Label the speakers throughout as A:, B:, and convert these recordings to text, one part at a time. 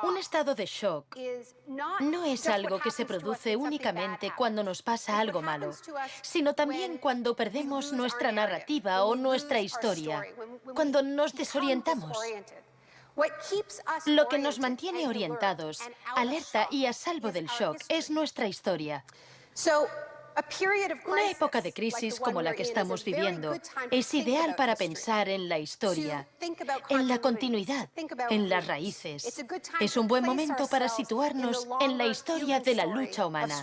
A: Un estado de shock no es algo que se produce únicamente cuando nos pasa algo malo, sino también cuando perdemos nuestra narrativa o nuestra historia, cuando nos desorientamos. Lo que nos mantiene orientados, alerta y a salvo del shock es nuestra historia. Una época de crisis como la que estamos viviendo es ideal para pensar en la historia, en la continuidad, en las raíces. Es un buen momento para situarnos en la historia de la lucha humana.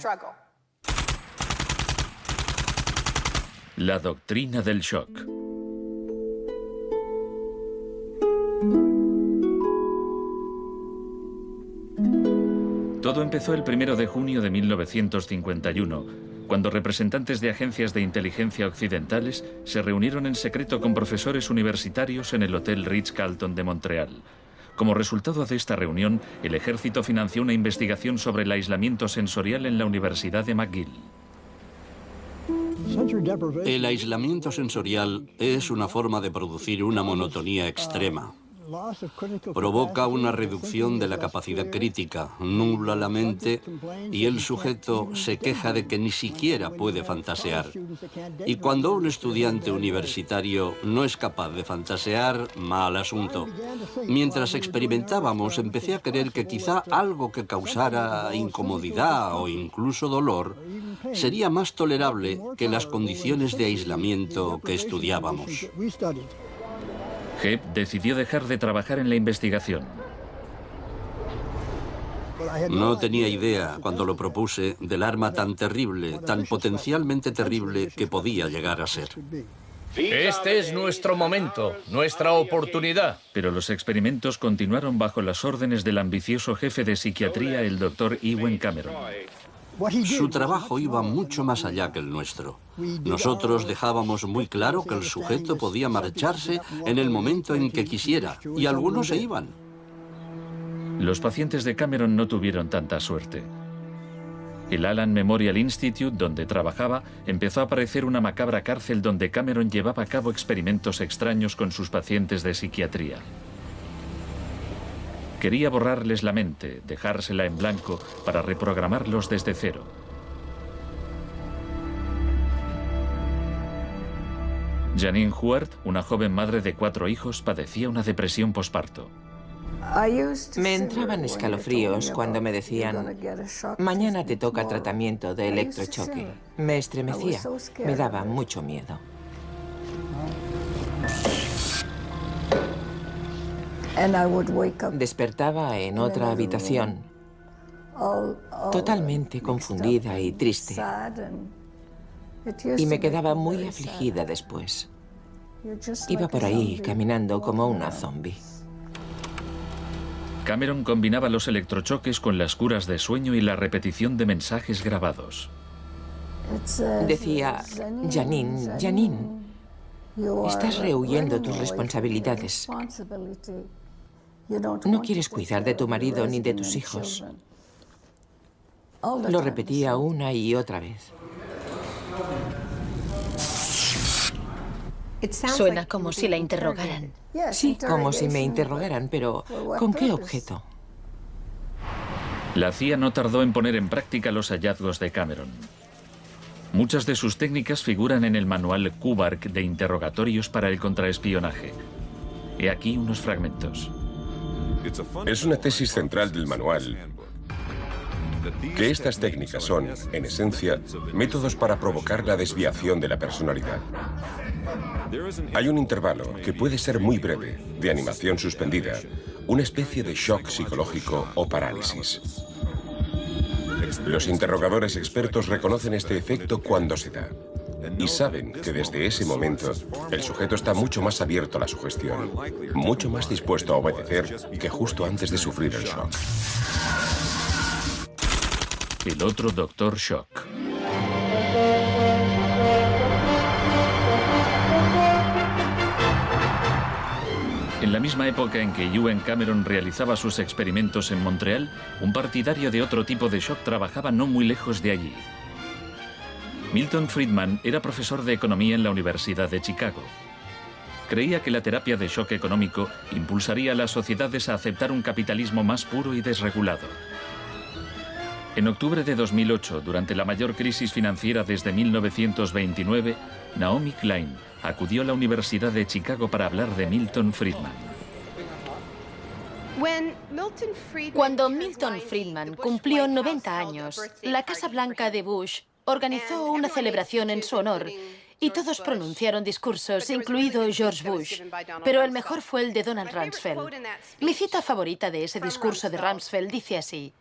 B: La doctrina del shock. Todo empezó el 1 de junio de 1951, cuando representantes de agencias de inteligencia occidentales se reunieron en secreto con profesores universitarios en el Hotel Ritz-Carlton de Montreal. Como resultado de esta reunión, el ejército financió una investigación sobre el aislamiento sensorial en la Universidad de McGill.
C: El aislamiento sensorial es una forma de producir una monotonía extrema. Provoca una reducción de la capacidad crítica, nubla la mente y el sujeto se queja de que ni siquiera puede fantasear. Y cuando un estudiante universitario no es capaz de fantasear, mal asunto. Mientras experimentábamos, empecé a creer que quizá algo que causara incomodidad o incluso dolor sería más tolerable que las condiciones de aislamiento que estudiábamos.
B: Hebb decidió dejar de trabajar en la investigación.
C: No tenía idea, cuando lo propuse, del arma tan terrible, tan potencialmente terrible que podía llegar a ser.
D: Este es nuestro momento, nuestra oportunidad.
B: Pero los experimentos continuaron bajo las órdenes del ambicioso jefe de psiquiatría, el Dr. Ewen Cameron.
C: Su trabajo iba mucho más allá que el nuestro. Nosotros dejábamos muy claro que el sujeto podía marcharse en el momento en que quisiera, y algunos se iban.
B: Los pacientes de Cameron no tuvieron tanta suerte. El Allen Memorial Institute, donde trabajaba, empezó a parecer una macabra cárcel donde Cameron llevaba a cabo experimentos extraños con sus pacientes de psiquiatría. Quería borrarles la mente, dejársela en blanco, para reprogramarlos desde cero. Janine Huart, una joven madre de 4 hijos, padecía una depresión posparto.
E: Me entraban escalofríos cuando me decían: mañana te toca tratamiento de electrochoque. Me estremecía, me daba mucho miedo. Despertaba en otra habitación, totalmente confundida y triste. Y me quedaba muy afligida después. Iba por ahí caminando como una zombie.
B: Cameron combinaba los electrochoques con las curas de sueño y la repetición de mensajes grabados.
E: Decía: Janine, Janine, estás rehuyendo tus responsabilidades. No quieres cuidar de tu marido ni de tus hijos. Lo repetía una y otra vez.
A: Suena como si la interrogaran.
E: Sí, como si me interrogaran, pero ¿con qué objeto?
B: La CIA no tardó en poner en práctica los hallazgos de Cameron. Muchas de sus técnicas figuran en el manual Kubark de interrogatorios para el contraespionaje. He aquí unos fragmentos.
F: Es una tesis central del manual que estas técnicas son, en esencia, métodos para provocar la desviación de la personalidad. Hay un intervalo, que puede ser muy breve, de animación suspendida, una especie de shock psicológico o parálisis. Los interrogadores expertos reconocen este efecto cuando se da y saben que desde ese momento el sujeto está mucho más abierto a la sugestión, mucho más dispuesto a obedecer que justo antes de sufrir el shock.
B: El otro Dr. Shock. En la misma época en que Ewen Cameron realizaba sus experimentos en Montreal, un partidario de otro tipo de shock trabajaba no muy lejos de allí. Milton Friedman era profesor de economía en la Universidad de Chicago. Creía que la terapia de shock económico impulsaría a las sociedades a aceptar un capitalismo más puro y desregulado. En octubre de 2008, durante la mayor crisis financiera desde 1929, Naomi Klein acudió a la Universidad de Chicago para hablar de Milton Friedman.
A: Cuando Milton Friedman cumplió 90 años, la Casa Blanca de Bush organizó una celebración en su honor y todos pronunciaron discursos, incluido George Bush, pero el mejor fue el de Donald Rumsfeld. Mi cita favorita de ese discurso de Rumsfeld dice así: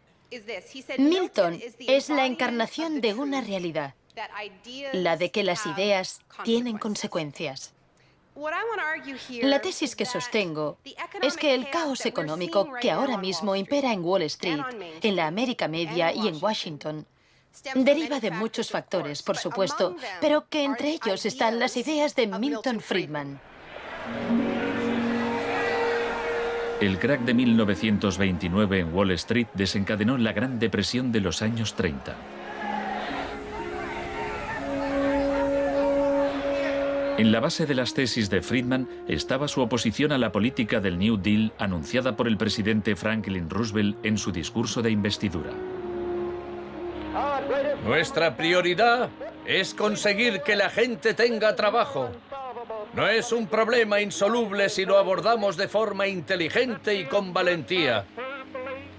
A: Milton es la encarnación de una realidad, la de que las ideas tienen consecuencias. La tesis que sostengo es que el caos económico que ahora mismo impera en Wall Street, en la América Media y en Washington deriva de muchos factores, por supuesto, pero que entre ellos están las ideas de Milton Friedman.
B: El crack de 1929 en Wall Street desencadenó la Gran Depresión de los años 30. En la base de las tesis de Friedman estaba su oposición a la política del New Deal anunciada por el presidente Franklin Roosevelt en su discurso de investidura.
D: Nuestra prioridad es conseguir que la gente tenga trabajo. No es un problema insoluble si lo abordamos de forma inteligente y con valentía.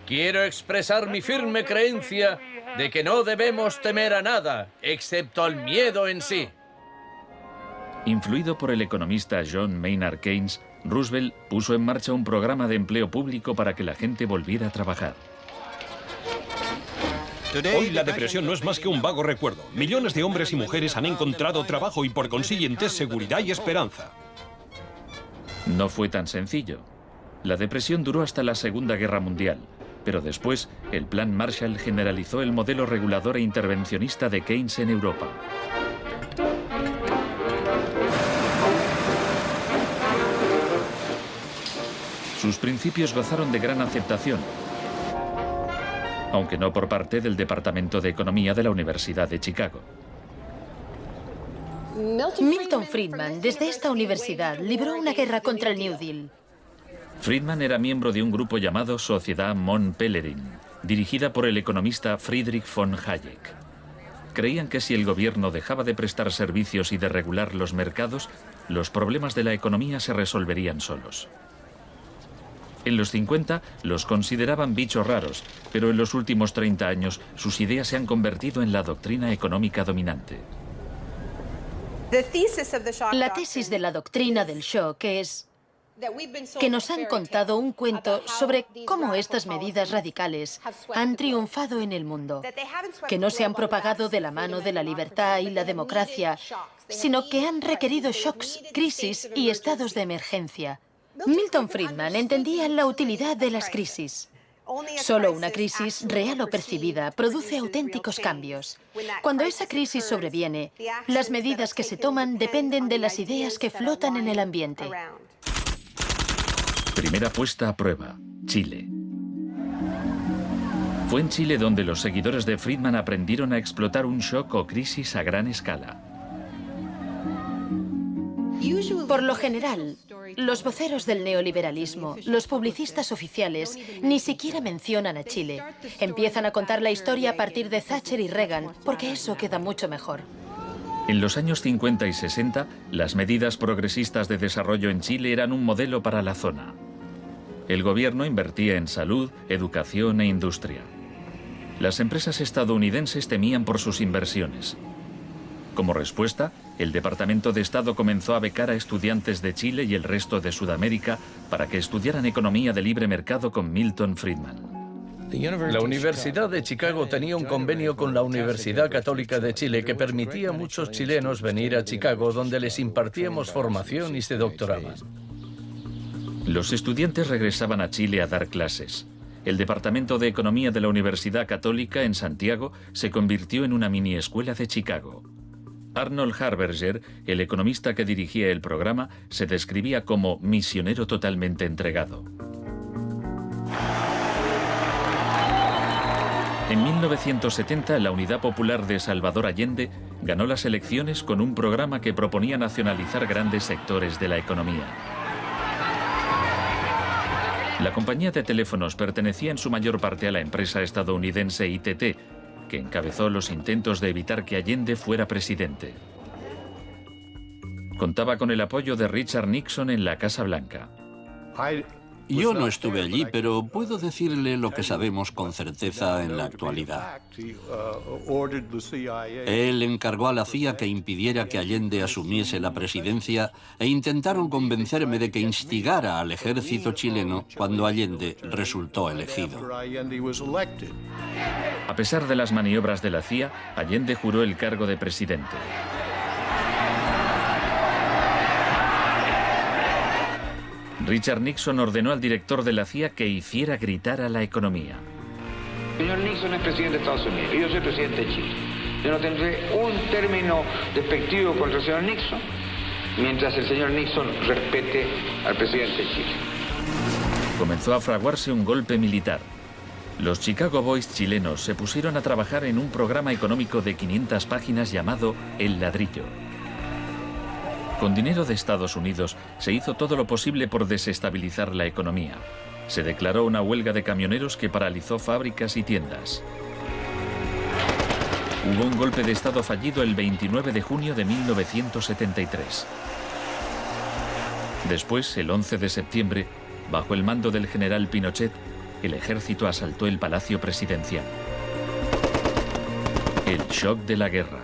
D: Quiero expresar mi firme creencia de que no debemos temer a nada, excepto al miedo en sí.
B: Influido por el economista John Maynard Keynes, Roosevelt puso en marcha un programa de empleo público para que la gente volviera a trabajar.
G: Hoy la depresión no es más que un vago recuerdo. Millones de hombres y mujeres han encontrado trabajo y por consiguiente seguridad y esperanza.
B: No fue tan sencillo. La depresión duró hasta la Segunda Guerra Mundial, pero después el Plan Marshall generalizó el modelo regulador e intervencionista de Keynes en Europa. Sus principios gozaron de gran aceptación, aunque no por parte del Departamento de Economía de la Universidad de Chicago.
A: Milton Friedman, desde esta universidad, libró una guerra contra el New Deal.
B: Friedman era miembro de un grupo llamado Sociedad Mont Pelerin, dirigida por el economista Friedrich von Hayek. Creían que si el gobierno dejaba de prestar servicios y de regular los mercados, los problemas de la economía se resolverían solos. En los 50 los consideraban bichos raros, pero en los últimos 30 años sus ideas se han convertido en la doctrina económica dominante.
A: La tesis de la doctrina del shock es que nos han contado un cuento sobre cómo estas medidas radicales han triunfado en el mundo, que no se han propagado de la mano de la libertad y la democracia, sino que han requerido shocks, crisis y estados de emergencia. Milton Friedman entendía la utilidad de las crisis. Solo una crisis, real o percibida, produce auténticos cambios. Cuando esa crisis sobreviene, las medidas que se toman dependen de las ideas que flotan en el ambiente.
B: Primera puesta a prueba, Chile. Fue en Chile donde los seguidores de Friedman aprendieron a explotar un shock o crisis a gran escala.
A: Por lo general, los voceros del neoliberalismo, los publicistas oficiales, ni siquiera mencionan a Chile. Empiezan a contar la historia a partir de Thatcher y Reagan, porque eso queda mucho mejor.
B: En los años 50 y 60, las medidas progresistas de desarrollo en Chile eran un modelo para la zona. El gobierno invertía en salud, educación e industria. Las empresas estadounidenses temían por sus inversiones. Como respuesta, el Departamento de Estado comenzó a becar a estudiantes de Chile y el resto de Sudamérica para que estudiaran economía de libre mercado con Milton Friedman.
D: La Universidad de Chicago tenía un convenio con la Universidad Católica de Chile que permitía a muchos chilenos venir a Chicago, donde les impartíamos formación y se doctoraban.
B: Los estudiantes regresaban a Chile a dar clases. El Departamento de Economía de la Universidad Católica en Santiago se convirtió en una mini escuela de Chicago. Arnold Harberger, el economista que dirigía el programa, se describía como misionero totalmente entregado. En 1970, la Unidad Popular de Salvador Allende ganó las elecciones con un programa que proponía nacionalizar grandes sectores de la economía. La compañía de teléfonos pertenecía en su mayor parte a la empresa estadounidense ITT, que encabezó los intentos de evitar que Allende fuera presidente. Contaba con el apoyo de Richard Nixon en la Casa Blanca.
C: Yo no estuve allí, pero puedo decirle lo que sabemos con certeza en la actualidad. Él encargó a la CIA que impidiera que Allende asumiese la presidencia e intentaron convencerme de que instigara al ejército chileno cuando Allende resultó elegido.
B: A pesar de las maniobras de la CIA, Allende juró el cargo de presidente. Richard Nixon ordenó al director de la CIA que hiciera gritar a la economía.
H: El señor Nixon es presidente de Estados Unidos y yo soy presidente de Chile. Yo no tendré un término despectivo contra el señor Nixon mientras el señor Nixon respete al presidente de Chile.
B: Comenzó a fraguarse un golpe militar. Los Chicago Boys chilenos se pusieron a trabajar en un programa económico de 500 páginas llamado El Ladrillo. Con dinero de Estados Unidos se hizo todo lo posible por desestabilizar la economía. Se declaró una huelga de camioneros que paralizó fábricas y tiendas. Hubo un golpe de Estado fallido el 29 de junio de 1973. Después, el 11 de septiembre, bajo el mando del general Pinochet, el ejército asaltó el Palacio Presidencial. El shock de la guerra.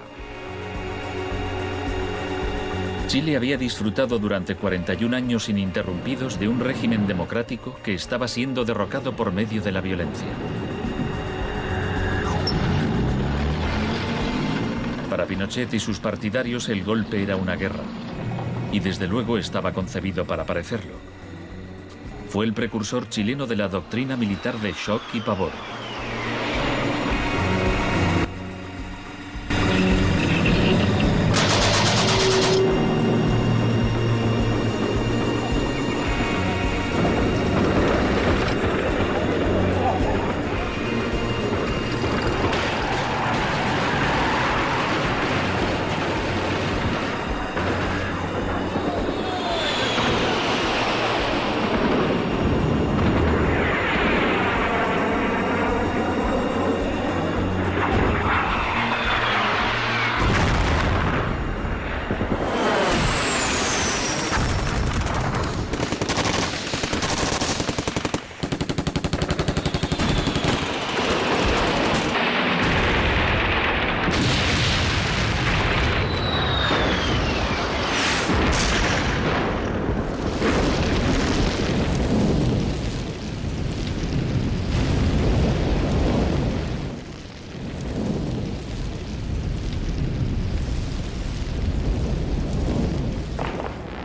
B: Chile había disfrutado durante 41 años ininterrumpidos de un régimen democrático que estaba siendo derrocado por medio de la violencia. Para Pinochet y sus partidarios el golpe era una guerra, y desde luego estaba concebido para parecerlo. Fue el precursor chileno de la doctrina militar de shock y pavor.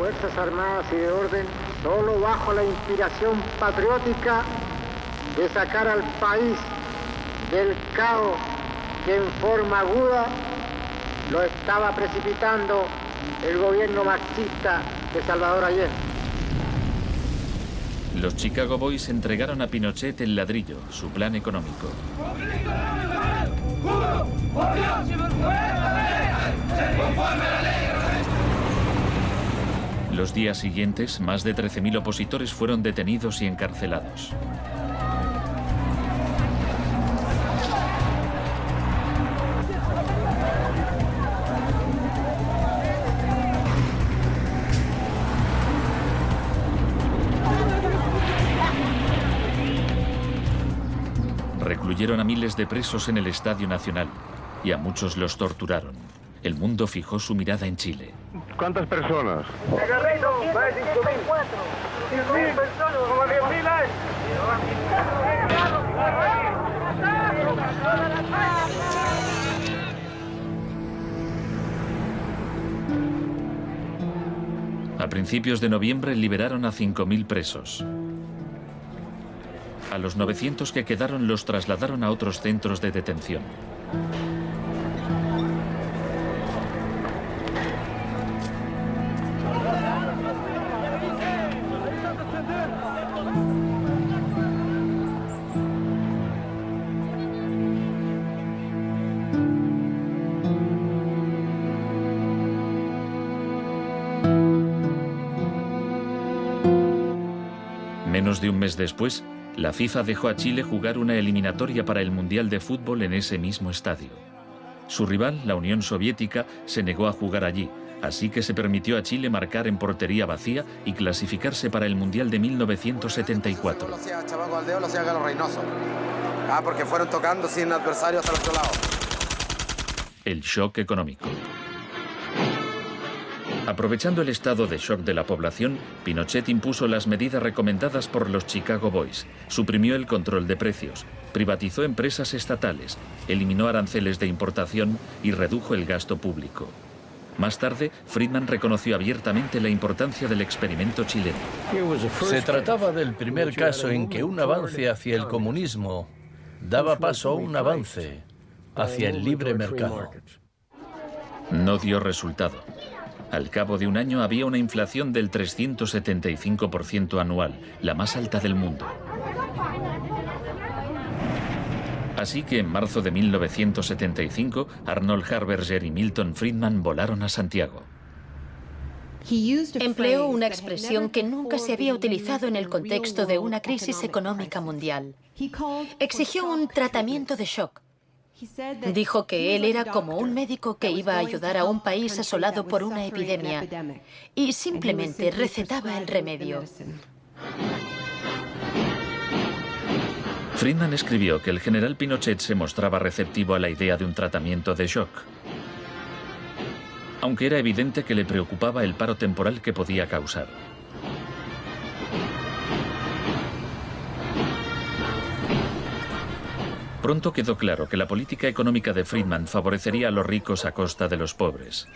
I: Fuerzas Armadas y de Orden, solo bajo la inspiración patriótica de sacar al país del caos que en forma aguda lo estaba precipitando el gobierno marxista de Salvador Allende.
B: Los Chicago Boys entregaron a Pinochet el ladrillo, su plan económico. Los días siguientes, más de 13.000 opositores fueron detenidos y encarcelados. Recluyeron a miles de presos en el Estadio Nacional y a muchos los torturaron. El mundo fijó su mirada en Chile.
J: ¿Cuántas personas?
I: Más de 10.000 personas, como 10.000 hay.
B: A principios de noviembre liberaron a 5.000 presos. A los 900 que quedaron los trasladaron a otros centros de detención. Menos de un mes después, la FIFA dejó a Chile jugar una eliminatoria para el Mundial de Fútbol en ese mismo estadio. Su rival, la Unión Soviética, se negó a jugar allí, así que se permitió a Chile marcar en portería vacía y clasificarse para el Mundial de 1974.
J: Porque fueron tocando sin adversarios al otro lado.
B: El shock económico. Aprovechando el estado de shock de la población, Pinochet impuso las medidas recomendadas por los Chicago Boys, suprimió el control de precios, privatizó empresas estatales, eliminó aranceles de importación y redujo el gasto público. Más tarde, Friedman reconoció abiertamente la importancia del experimento chileno.
D: Se trataba del primer caso en que un avance hacia el comunismo daba paso a un avance hacia el libre mercado.
B: No dio resultado. Al cabo de un año había una inflación del 375% anual, la más alta del mundo. Así que en marzo de 1975, Arnold Harberger y Milton Friedman volaron a Santiago.
A: Empleó una expresión que nunca se había utilizado en el contexto de una crisis económica mundial. Exigió un tratamiento de shock. Dijo que él era como un médico que iba a ayudar a un país asolado por una epidemia y simplemente recetaba el remedio.
B: Friedman escribió que el general Pinochet se mostraba receptivo a la idea de un tratamiento de shock, aunque era evidente que le preocupaba el paro temporal que podía causar. Pronto quedó claro que la política económica de Friedman favorecería a los ricos a costa de los pobres.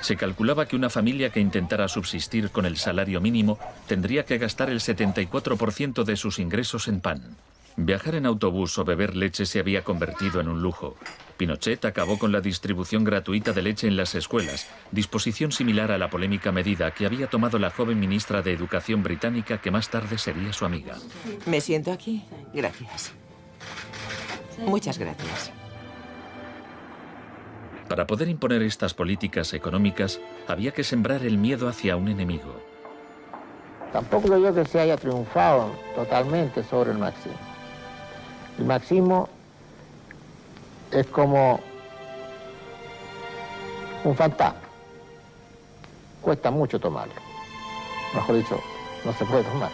B: Se calculaba que una familia que intentara subsistir con el salario mínimo tendría que gastar el 74% de sus ingresos en pan. Viajar en autobús o beber leche se había convertido en un lujo. Pinochet acabó con la distribución gratuita de leche en las escuelas, disposición similar a la polémica medida que había tomado la joven ministra de Educación británica que más tarde sería su amiga.
E: ¿Me siento aquí? Gracias. Muchas gracias.
B: Para poder imponer estas políticas económicas, había que sembrar el miedo hacia un enemigo.
I: Tampoco creo yo que se haya triunfado totalmente sobre el marxismo. El marxismo es como un fantasma. Cuesta mucho tomarlo. Mejor dicho, no se puede tomar.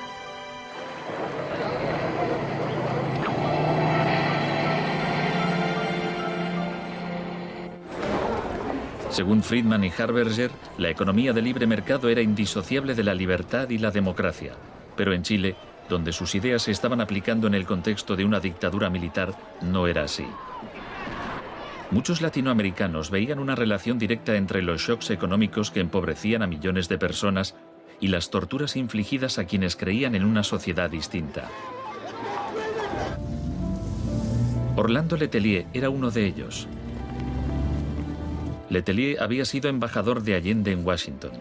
B: Según Friedman y Harberger, la economía de libre mercado era indisociable de la libertad y la democracia. Pero en Chile, donde sus ideas se estaban aplicando en el contexto de una dictadura militar, no era así. Muchos latinoamericanos veían una relación directa entre los shocks económicos que empobrecían a millones de personas y las torturas infligidas a quienes creían en una sociedad distinta. Orlando Letelier era uno de ellos. Letelier había sido embajador de Allende en Washington.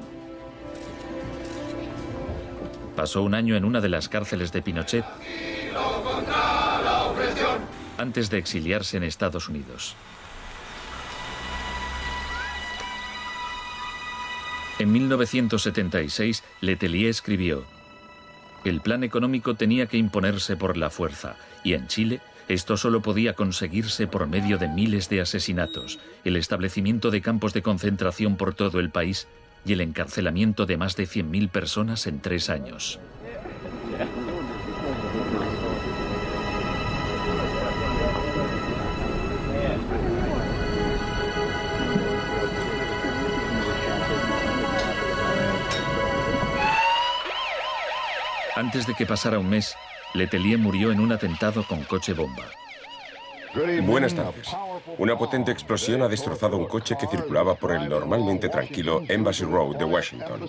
B: Pasó un año en una de las cárceles de Pinochet antes de exiliarse en Estados Unidos. En 1976, Letelier escribió: el plan económico tenía que imponerse por la fuerza, y en Chile esto solo podía conseguirse por medio de miles de asesinatos, el establecimiento de campos de concentración por todo el país y el encarcelamiento de más de 100.000 personas en 3 años. Antes de que pasara un mes, Letelier murió en un atentado con coche bomba.
F: Buenas tardes. Una potente explosión ha destrozado un coche que circulaba por el normalmente tranquilo Embassy Road de Washington.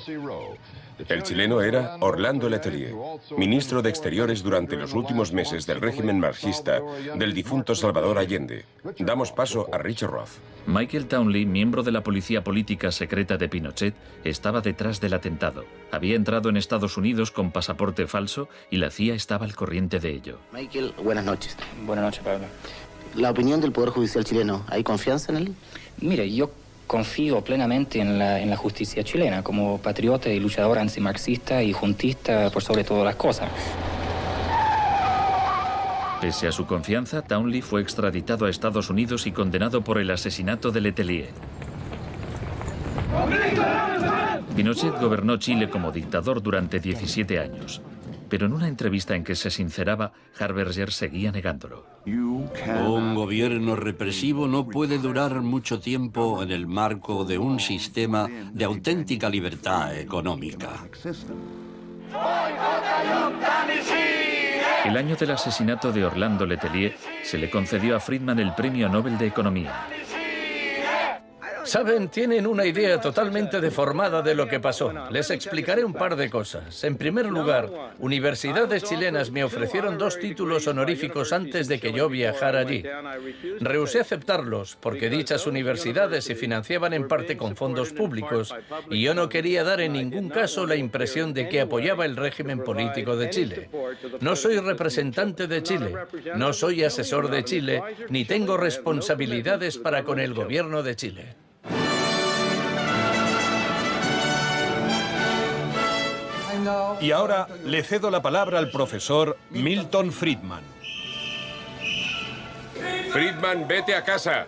F: El chileno era Orlando Letelier, ministro de Exteriores durante los últimos meses del régimen marxista del difunto Salvador Allende. Damos paso a Richard Roth.
B: Michael Townley, miembro de la policía política secreta de Pinochet, estaba detrás del atentado. Había entrado en Estados Unidos con pasaporte falso y la CIA estaba al corriente de ello.
K: Michael, buenas noches.
L: Buenas noches, Pablo.
K: La opinión del Poder Judicial chileno, ¿hay confianza en él?
L: Mire, yo
K: confío plenamente en la justicia chilena, como patriota y luchador antimarxista y juntista por sobre todas las cosas.
B: Pese a su confianza, Townley fue extraditado a Estados Unidos y condenado por el asesinato de Letelier. Pinochet gobernó Chile como dictador durante 17 años. Pero en una entrevista en que se sinceraba, Harberger seguía negándolo.
C: Un gobierno represivo no puede durar mucho tiempo en el marco de un sistema de auténtica libertad económica.
B: El año del asesinato de Orlando Letelier se le concedió a Friedman el Premio Nobel de Economía.
D: Saben, tienen una idea totalmente deformada de lo que pasó. Les explicaré un par de cosas. En primer lugar, universidades chilenas me ofrecieron 2 títulos honoríficos antes de que yo viajara allí. Rehusé aceptarlos porque dichas universidades se financiaban en parte con fondos públicos y yo no quería dar en ningún caso la impresión de que apoyaba el régimen político de Chile. No soy representante de Chile, no soy asesor de Chile, ni tengo responsabilidades para con el gobierno de Chile.
G: Y ahora le cedo la palabra al profesor Milton Friedman.
F: Friedman, vete a casa.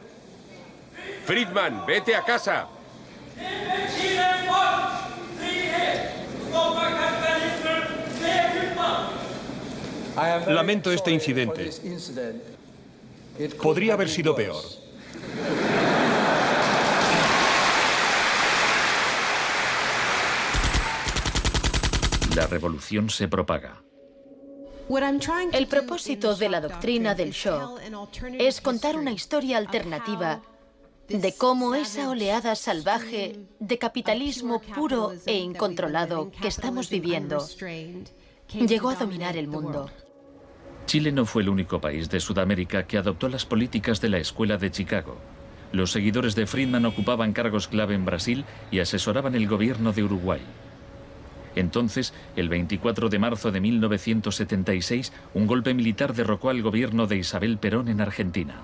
F: Friedman, vete a casa.
G: Lamento este incidente. Podría haber sido peor.
B: La revolución se propaga.
A: El propósito de la doctrina del shock es contar una historia alternativa de cómo esa oleada salvaje de capitalismo puro e incontrolado que estamos viviendo llegó a dominar el mundo.
B: Chile no fue el único país de Sudamérica que adoptó las políticas de la Escuela de Chicago. Los seguidores de Friedman ocupaban cargos clave en Brasil y asesoraban el gobierno de Uruguay. Entonces, el 24 de marzo de 1976, un golpe militar derrocó al gobierno de Isabel Perón en Argentina.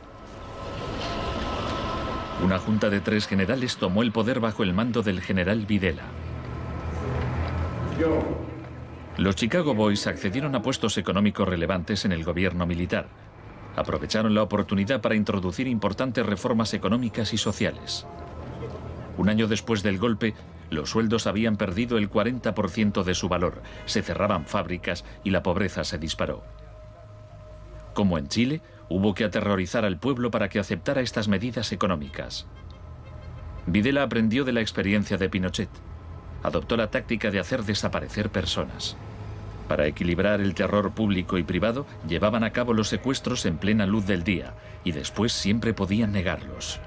B: Una junta de 3 generales tomó el poder bajo el mando del general Videla. Los Chicago Boys accedieron a puestos económicos relevantes en el gobierno militar. Aprovecharon la oportunidad para introducir importantes reformas económicas y sociales. Un año después del golpe, los sueldos habían perdido el 40% de su valor, se cerraban fábricas y la pobreza se disparó. Como en Chile, hubo que aterrorizar al pueblo para que aceptara estas medidas económicas. Videla aprendió de la experiencia de Pinochet. Adoptó la táctica de hacer desaparecer personas. Para equilibrar el terror público y privado, llevaban a cabo los secuestros en plena luz del día y después siempre podían negarlos.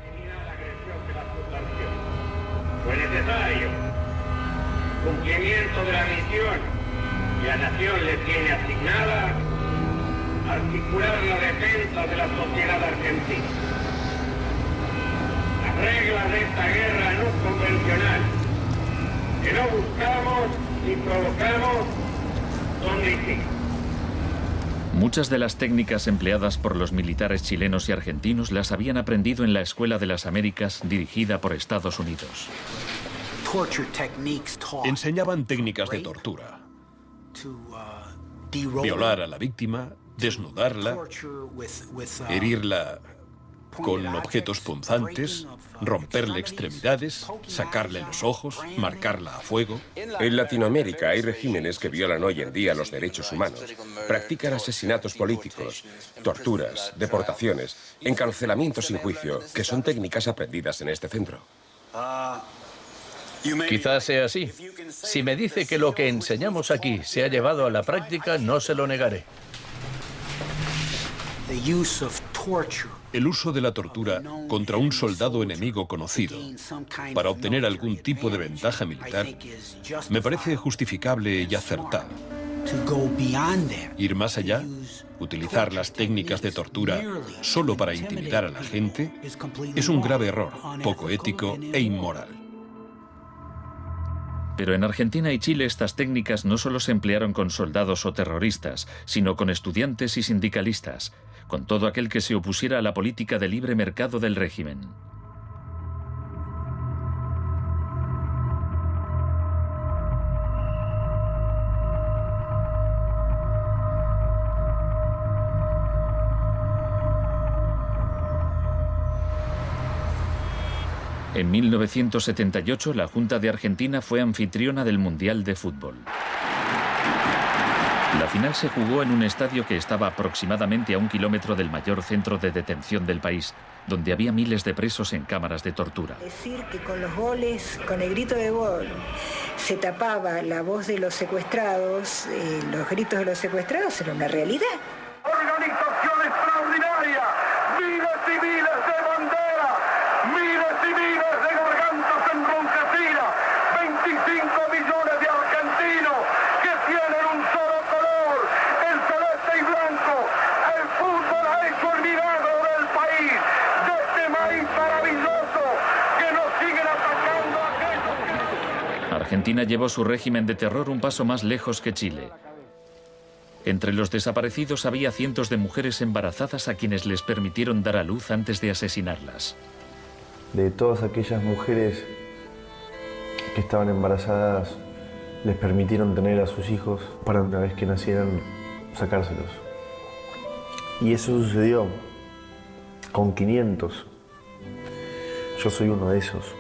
L: Fue necesario cumplimiento de la misión que la nación le tiene asignada, articular la defensa de la sociedad argentina. Las reglas de esta guerra no convencional, que no buscamos ni provocamos, son distintas.
B: Muchas de las técnicas empleadas por los militares chilenos y argentinos las habían aprendido en la Escuela de las Américas, dirigida por Estados Unidos.
G: Enseñaban técnicas de tortura. Violar a la víctima, desnudarla, herirla con objetos punzantes, romperle extremidades, sacarle los ojos, marcarla a fuego.
F: En Latinoamérica hay regímenes que violan hoy en día los derechos humanos. Practican asesinatos políticos, torturas, deportaciones, encarcelamientos sin juicio, que son técnicas aprendidas en este centro.
D: Quizás sea así. Si me dice que lo que enseñamos aquí se ha llevado a la práctica, no se lo negaré.
G: El uso de la tortura contra un soldado enemigo conocido para obtener algún tipo de ventaja militar me parece justificable y acertado. Ir más allá, utilizar las técnicas de tortura solo para intimidar a la gente, es un grave error, poco ético e inmoral.
B: Pero en Argentina y Chile estas técnicas no solo se emplearon con soldados o terroristas, sino con estudiantes y sindicalistas, con todo aquel que se opusiera a la política de libre mercado del régimen. En 1978, la Junta de Argentina fue anfitriona del Mundial de Fútbol. La final se jugó en un estadio que estaba aproximadamente a 1 kilómetro del mayor centro de detención del país, donde había miles de presos en cámaras de tortura.
M: Decir que con los goles, con el grito de gol, se tapaba la voz de los secuestrados, los gritos de los secuestrados, era una realidad.
L: Organización extraordinaria, miles y miles de banderas, miles y miles de gargantas enronquecidas, 25 millones de argentinos que tienen un solo color, el celeste y blanco. El fútbol ha hecho el milagro del país, de este maíz maravilloso que nos siguen atacando a aquellos que...
B: Argentina llevó su régimen de terror un paso más lejos que Chile. Entre los desaparecidos había cientos de mujeres embarazadas a quienes les permitieron dar a luz antes de asesinarlas.
N: De todas aquellas mujeres que estaban embarazadas, les permitieron tener a sus hijos para una vez que nacieran, sacárselos. Y eso sucedió con 500. Yo soy uno de esos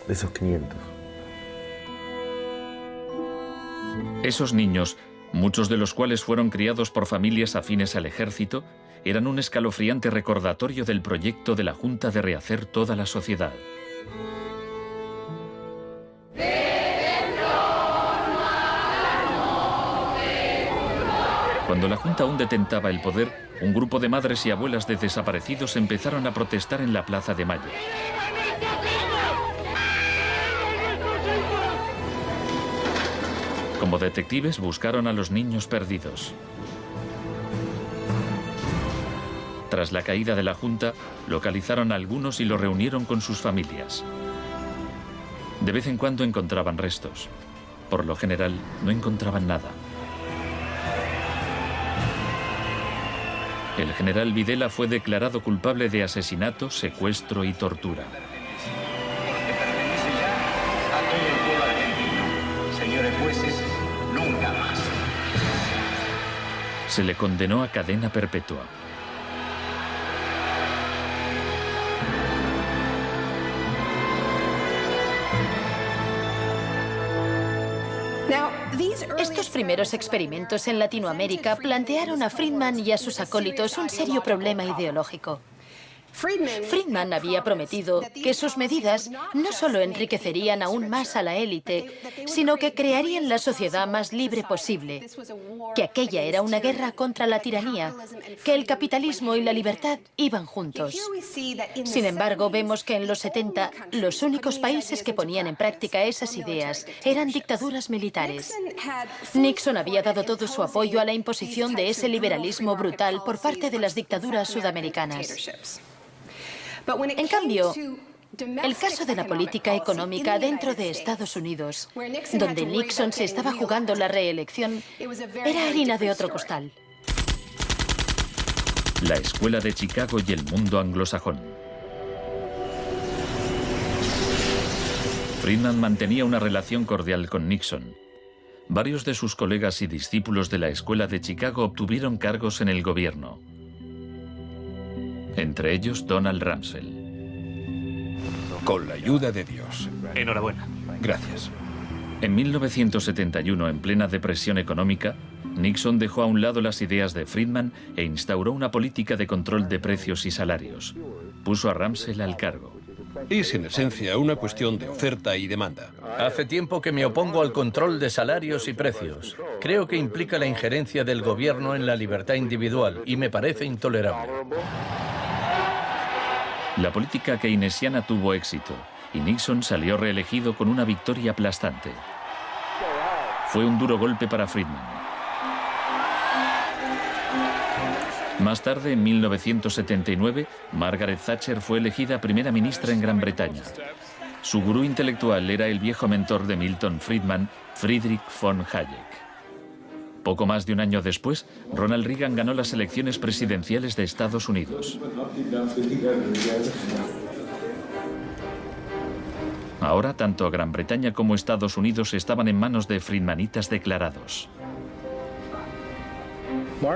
N: 500.
B: Esos niños, muchos de los cuales fueron criados por familias afines al ejército, eran un escalofriante recordatorio del proyecto de la Junta de rehacer toda la sociedad. Cuando la Junta aún detentaba el poder, un grupo de madres y abuelas de desaparecidos empezaron a protestar en la Plaza de Mayo. Como detectives buscaron a los niños perdidos. Tras la caída de la Junta, localizaron a algunos y los reunieron con sus familias. De vez en cuando encontraban restos. Por lo general, no encontraban nada. El general Videla fue declarado culpable de asesinato, secuestro y tortura.
O: Señores jueces, nunca más.
B: Se le condenó a cadena perpetua.
A: Estos primeros experimentos en Latinoamérica plantearon a Friedman y a sus acólitos un serio problema ideológico. Friedman había prometido que sus medidas no solo enriquecerían aún más a la élite, sino que crearían la sociedad más libre posible, que aquella era una guerra contra la tiranía, que el capitalismo y la libertad iban juntos. Sin embargo, vemos que en los 70 los únicos países que ponían en práctica esas ideas eran dictaduras militares. Nixon había dado todo su apoyo a la imposición de ese liberalismo brutal por parte de las dictaduras sudamericanas. En cambio, el caso de la política económica dentro de Estados Unidos, donde Nixon se estaba jugando la reelección, era harina de otro costal.
B: La Escuela de Chicago y el mundo anglosajón. Friedman mantenía una relación cordial con Nixon. Varios de sus colegas y discípulos de la Escuela de Chicago obtuvieron cargos en el gobierno. Entre ellos Donald Rumsfeld.
G: Con la ayuda de Dios.
P: Enhorabuena.
G: Gracias.
B: En 1971, en plena depresión económica, Nixon dejó a un lado las ideas de Friedman e instauró una política de control de precios y salarios. Puso a Rumsfeld al cargo.
G: Es en esencia una cuestión de oferta y demanda.
D: Hace tiempo que me opongo al control de salarios y precios. Creo que implica la injerencia del gobierno en la libertad individual y me parece intolerable.
B: La política keynesiana tuvo éxito y Nixon salió reelegido con una victoria aplastante. Fue un duro golpe para Friedman. Más tarde, en 1979, Margaret Thatcher fue elegida primera ministra en Gran Bretaña. Su gurú intelectual era el viejo mentor de Milton Friedman, Friedrich von Hayek. Poco más de un año después, Ronald Reagan ganó las elecciones presidenciales de Estados Unidos. Ahora, tanto Gran Bretaña como Estados Unidos estaban en manos de friedmanitas declarados.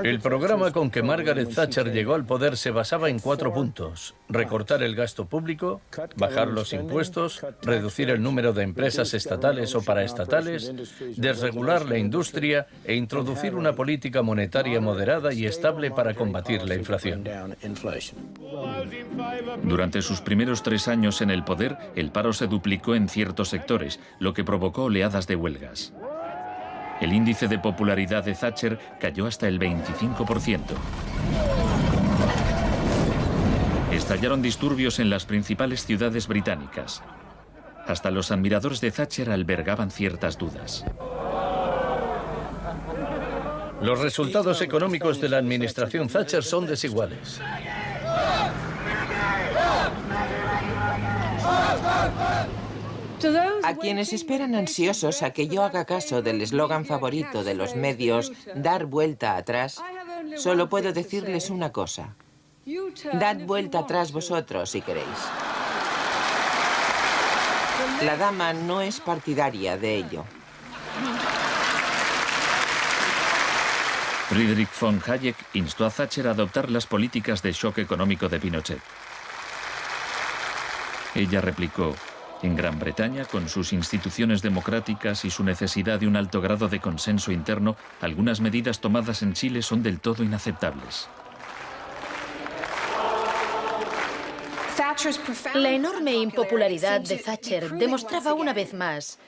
D: El programa con que Margaret Thatcher llegó al poder se basaba en 4 puntos: recortar el gasto público, bajar los impuestos, reducir el número de empresas estatales o paraestatales, desregular la industria e introducir una política monetaria moderada y estable para combatir la inflación.
B: Durante sus primeros 3 años en el poder, el paro se duplicó en ciertos sectores, lo que provocó oleadas de huelgas. El índice de popularidad de Thatcher cayó hasta el 25%. Estallaron disturbios en las principales ciudades británicas. Hasta los admiradores de Thatcher albergaban ciertas dudas.
D: Los resultados económicos de la administración Thatcher son desiguales.
E: A quienes esperan ansiosos a que yo haga caso del eslogan favorito de los medios, dar vuelta atrás, solo puedo decirles una cosa: dad vuelta atrás vosotros si queréis. La dama no es partidaria de ello.
B: Friedrich von Hayek instó a Thatcher a adoptar las políticas de shock económico de Pinochet. Ella replicó: en Gran Bretaña, con sus instituciones democráticas y su necesidad de un alto grado de consenso interno, algunas medidas tomadas en Chile son del todo inaceptables.
A: La enorme impopularidad de Thatcher demostraba una vez más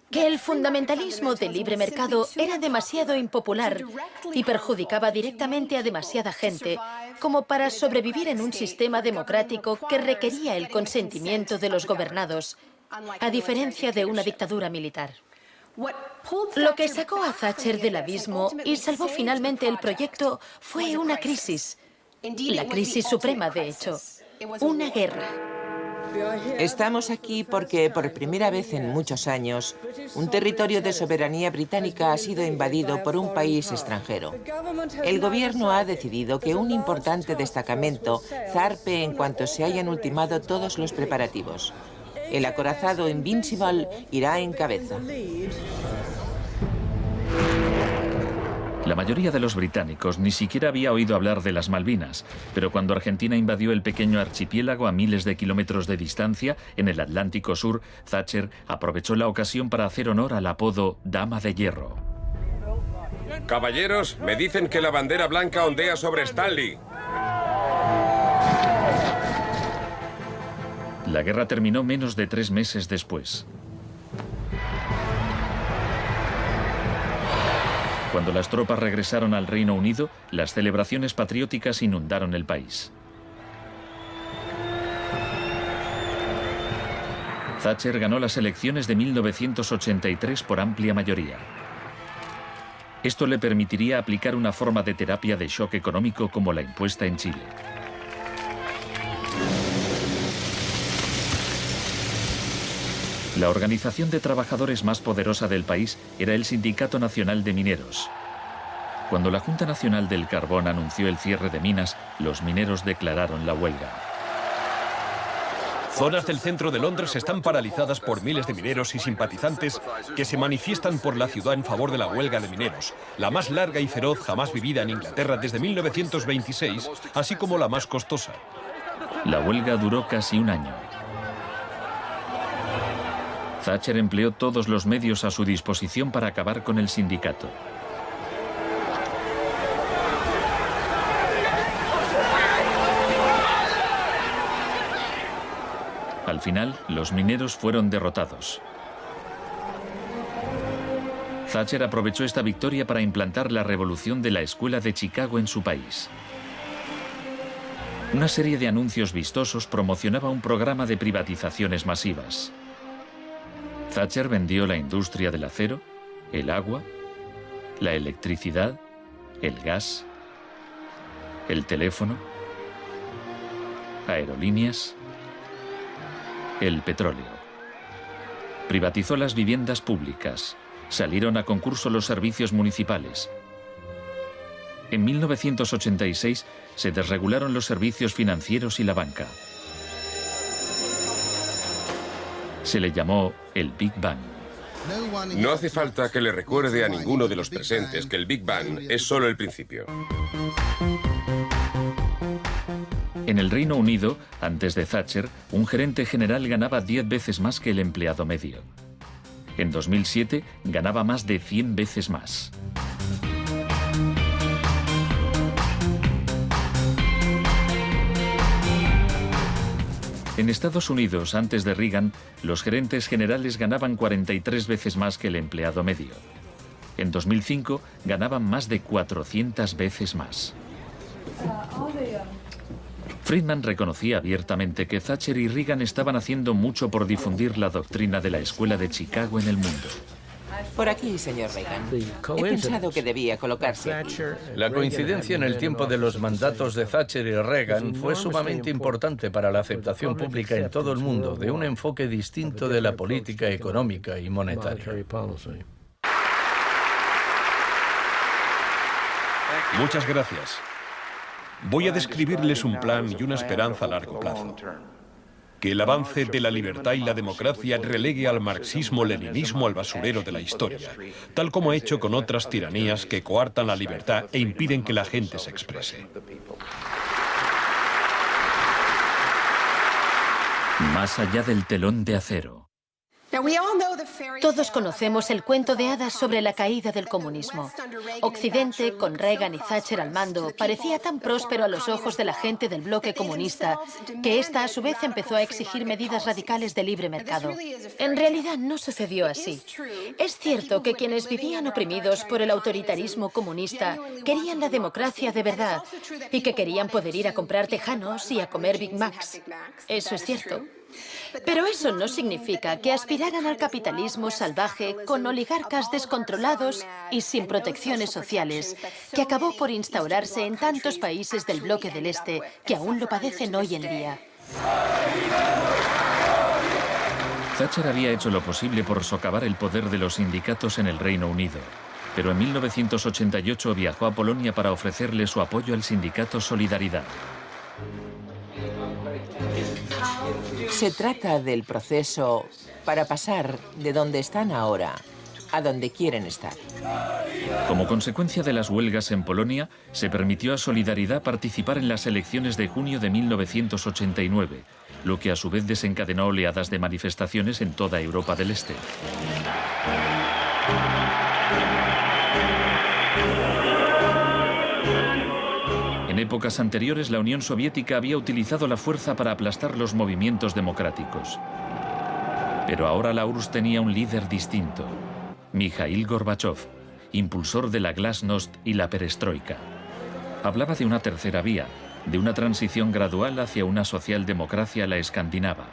A: que el fundamentalismo del libre mercado era demasiado impopular y perjudicaba directamente a demasiada gente como para sobrevivir en un sistema democrático que requería el consentimiento de los gobernados, a diferencia de una dictadura militar. Lo que sacó a Thatcher del abismo y salvó finalmente el proyecto fue una crisis, la crisis suprema, de hecho, una guerra.
E: Estamos aquí porque, por primera vez en muchos años, un territorio de soberanía británica ha sido invadido por un país extranjero. El gobierno ha decidido que un importante destacamento zarpe en cuanto se hayan ultimado todos los preparativos. El acorazado Invincible irá en cabeza.
B: La mayoría de los británicos ni siquiera había oído hablar de las Malvinas, pero cuando Argentina invadió el pequeño archipiélago a miles de kilómetros de distancia, en el Atlántico Sur, Thatcher aprovechó la ocasión para hacer honor al apodo Dama de Hierro.
F: Caballeros, me dicen que la bandera blanca ondea sobre Stanley.
B: La guerra terminó menos de 3 meses después. Cuando las tropas regresaron al Reino Unido, las celebraciones patrióticas inundaron el país. Thatcher ganó las elecciones de 1983 por amplia mayoría. Esto le permitiría aplicar una forma de terapia de shock económico como la impuesta en Chile. La organización de trabajadores más poderosa del país era el Sindicato Nacional de Mineros. Cuando la Junta Nacional del Carbón anunció el cierre de minas, los mineros declararon la huelga.
G: Zonas del centro de Londres están paralizadas por miles de mineros y simpatizantes que se manifiestan por la ciudad en favor de la huelga de mineros, la más larga y feroz jamás vivida en Inglaterra desde 1926, así como la más costosa.
B: La huelga duró casi un año. Thatcher empleó todos los medios a su disposición para acabar con el sindicato. Al final, los mineros fueron derrotados. Thatcher aprovechó esta victoria para implantar la revolución de la Escuela de Chicago en su país. Una serie de anuncios vistosos promocionaba un programa de privatizaciones masivas. Thatcher vendió la industria del acero, el agua, la electricidad, el gas, el teléfono, aerolíneas, el petróleo. Privatizó las viviendas públicas, salieron a concurso los servicios municipales. En 1986 se desregularon los servicios financieros y la banca. Se le llamó el Big Bang.
F: No hace falta que le recuerde a ninguno de los presentes que el Big Bang es solo el principio.
B: En el Reino Unido, antes de Thatcher, un gerente general ganaba 10 veces más que el empleado medio. En 2007 ganaba más de 100 veces más. En Estados Unidos, antes de Reagan, los gerentes generales ganaban 43 veces más que el empleado medio. En 2005 ganaban más de 400 veces más. Friedman reconocía abiertamente que Thatcher y Reagan estaban haciendo mucho por difundir la doctrina de la Escuela de Chicago en el mundo.
E: Por aquí, señor Reagan. He pensado que debía colocarse aquí.
D: La coincidencia en el tiempo de los mandatos de Thatcher y Reagan fue sumamente importante para la aceptación pública en todo el mundo de un enfoque distinto de la política económica y monetaria.
G: Muchas gracias. Voy a describirles un plan y una esperanza a largo plazo. Que el avance de la libertad y la democracia relegue al marxismo-leninismo al basurero de la historia, tal como ha hecho con otras tiranías que coartan la libertad e impiden que la gente se exprese.
B: Más allá del telón de acero.
A: Todos conocemos el cuento de hadas sobre la caída del comunismo. Occidente, con Reagan y Thatcher al mando, parecía tan próspero a los ojos de la gente del bloque comunista que ésta a su vez empezó a exigir medidas radicales de libre mercado. En realidad no sucedió así. Es cierto que quienes vivían oprimidos por el autoritarismo comunista querían la democracia de verdad y que querían poder ir a comprar tejanos y a comer Big Macs. Eso es cierto. Pero eso no significa que aspiraran al capitalismo salvaje con oligarcas descontrolados y sin protecciones sociales, que acabó por instaurarse en tantos países del bloque del Este que aún lo padecen hoy en día.
B: Thatcher había hecho lo posible por socavar el poder de los sindicatos en el Reino Unido, pero en 1988 viajó a Polonia para ofrecerle su apoyo al sindicato Solidaridad.
E: Se trata del proceso para pasar de donde están ahora a donde quieren estar.
B: Como consecuencia de las huelgas en Polonia, se permitió a Solidaridad participar en las elecciones de junio de 1989, lo que a su vez desencadenó oleadas de manifestaciones en toda Europa del Este. En épocas anteriores, la Unión Soviética había utilizado la fuerza para aplastar los movimientos democráticos. Pero ahora la URSS tenía un líder distinto, Mikhail Gorbachov, impulsor de la Glasnost y la Perestroika. Hablaba de una tercera vía, de una transición gradual hacia una socialdemocracia a la escandinava,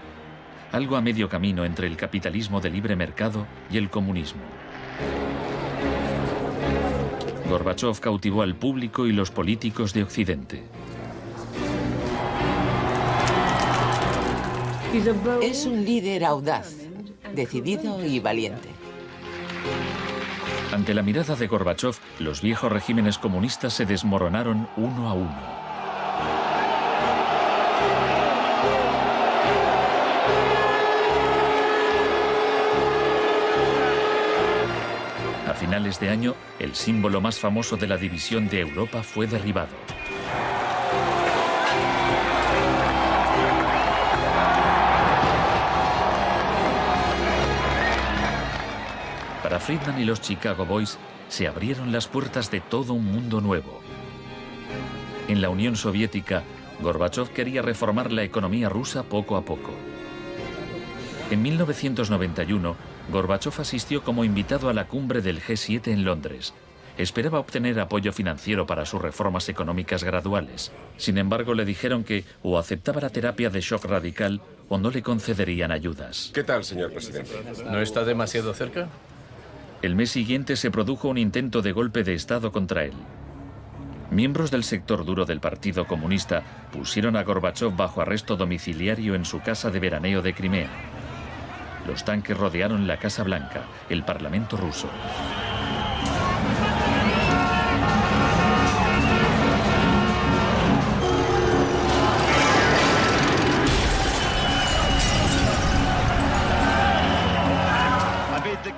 B: algo a medio camino entre el capitalismo de libre mercado y el comunismo. Gorbachov cautivó al público y los políticos de Occidente.
E: Es un líder audaz, decidido y valiente.
B: Ante la mirada de Gorbachov, los viejos regímenes comunistas se desmoronaron uno a uno. A finales de año, el símbolo más famoso de la división de Europa fue derribado. Para Friedman y los Chicago Boys, se abrieron las puertas de todo un mundo nuevo. En la Unión Soviética, Gorbachov quería reformar la economía rusa poco a poco. En 1991, Gorbachov asistió como invitado a la cumbre del G7 en Londres. Esperaba obtener apoyo financiero para sus reformas económicas graduales. Sin embargo, le dijeron que o aceptaba la terapia de shock radical o no le concederían ayudas.
F: ¿Qué tal, señor presidente?
D: ¿No está demasiado cerca?
B: El mes siguiente se produjo un intento de golpe de Estado contra él. Miembros del sector duro del Partido Comunista pusieron a Gorbachov bajo arresto domiciliario en su casa de veraneo de Crimea. Los tanques rodearon la Casa Blanca, el Parlamento ruso.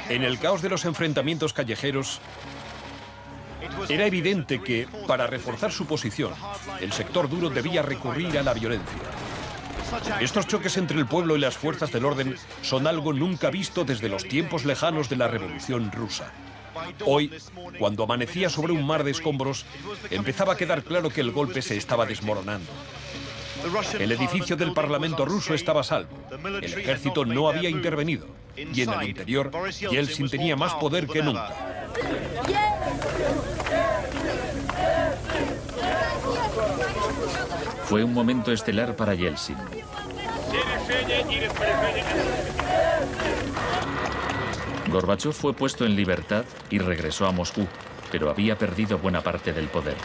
G: En el caos de los enfrentamientos callejeros, era evidente que, para reforzar su posición, el sector duro debía recurrir a la violencia. Estos choques entre el pueblo y las fuerzas del orden son algo nunca visto desde los tiempos lejanos de la Revolución Rusa. Hoy, cuando amanecía sobre un mar de escombros, empezaba a quedar claro que el golpe se estaba desmoronando. El edificio del Parlamento ruso estaba a salvo. El ejército no había intervenido. Y en el interior, Yeltsin tenía más poder que nunca.
B: Fue un momento estelar para Yeltsin. Gorbachov fue puesto en libertad y regresó a Moscú, pero había perdido buena parte del poder.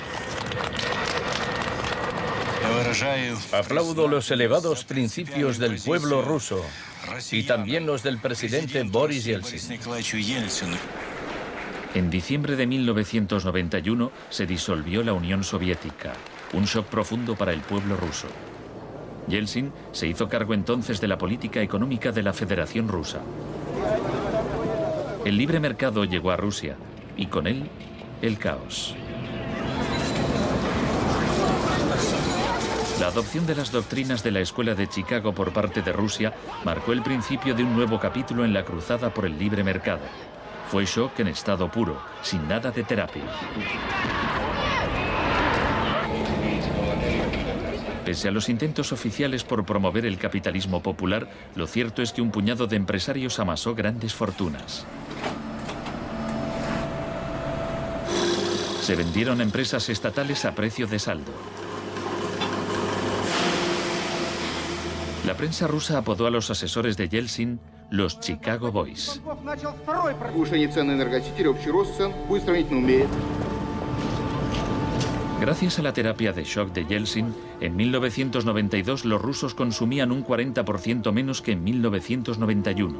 D: Aplaudo los elevados principios del pueblo ruso y también los del presidente Boris Yeltsin.
B: En diciembre de 1991 se disolvió la Unión Soviética, un shock profundo para el pueblo ruso. Yeltsin se hizo cargo entonces de la política económica de la Federación Rusa. El libre mercado llegó a Rusia y con él el caos. La adopción de las doctrinas de la Escuela de Chicago por parte de Rusia marcó el principio de un nuevo capítulo en la cruzada por el libre mercado. Fue shock en estado puro, sin nada de terapia. Pese a los intentos oficiales por promover el capitalismo popular, lo cierto es que un puñado de empresarios amasó grandes fortunas. Se vendieron empresas estatales a precio de saldo. La prensa rusa apodó a los asesores de Yeltsin los Chicago Boys. Gracias a la terapia de shock de Yeltsin, en 1992 los rusos consumían un 40% menos que en 1991.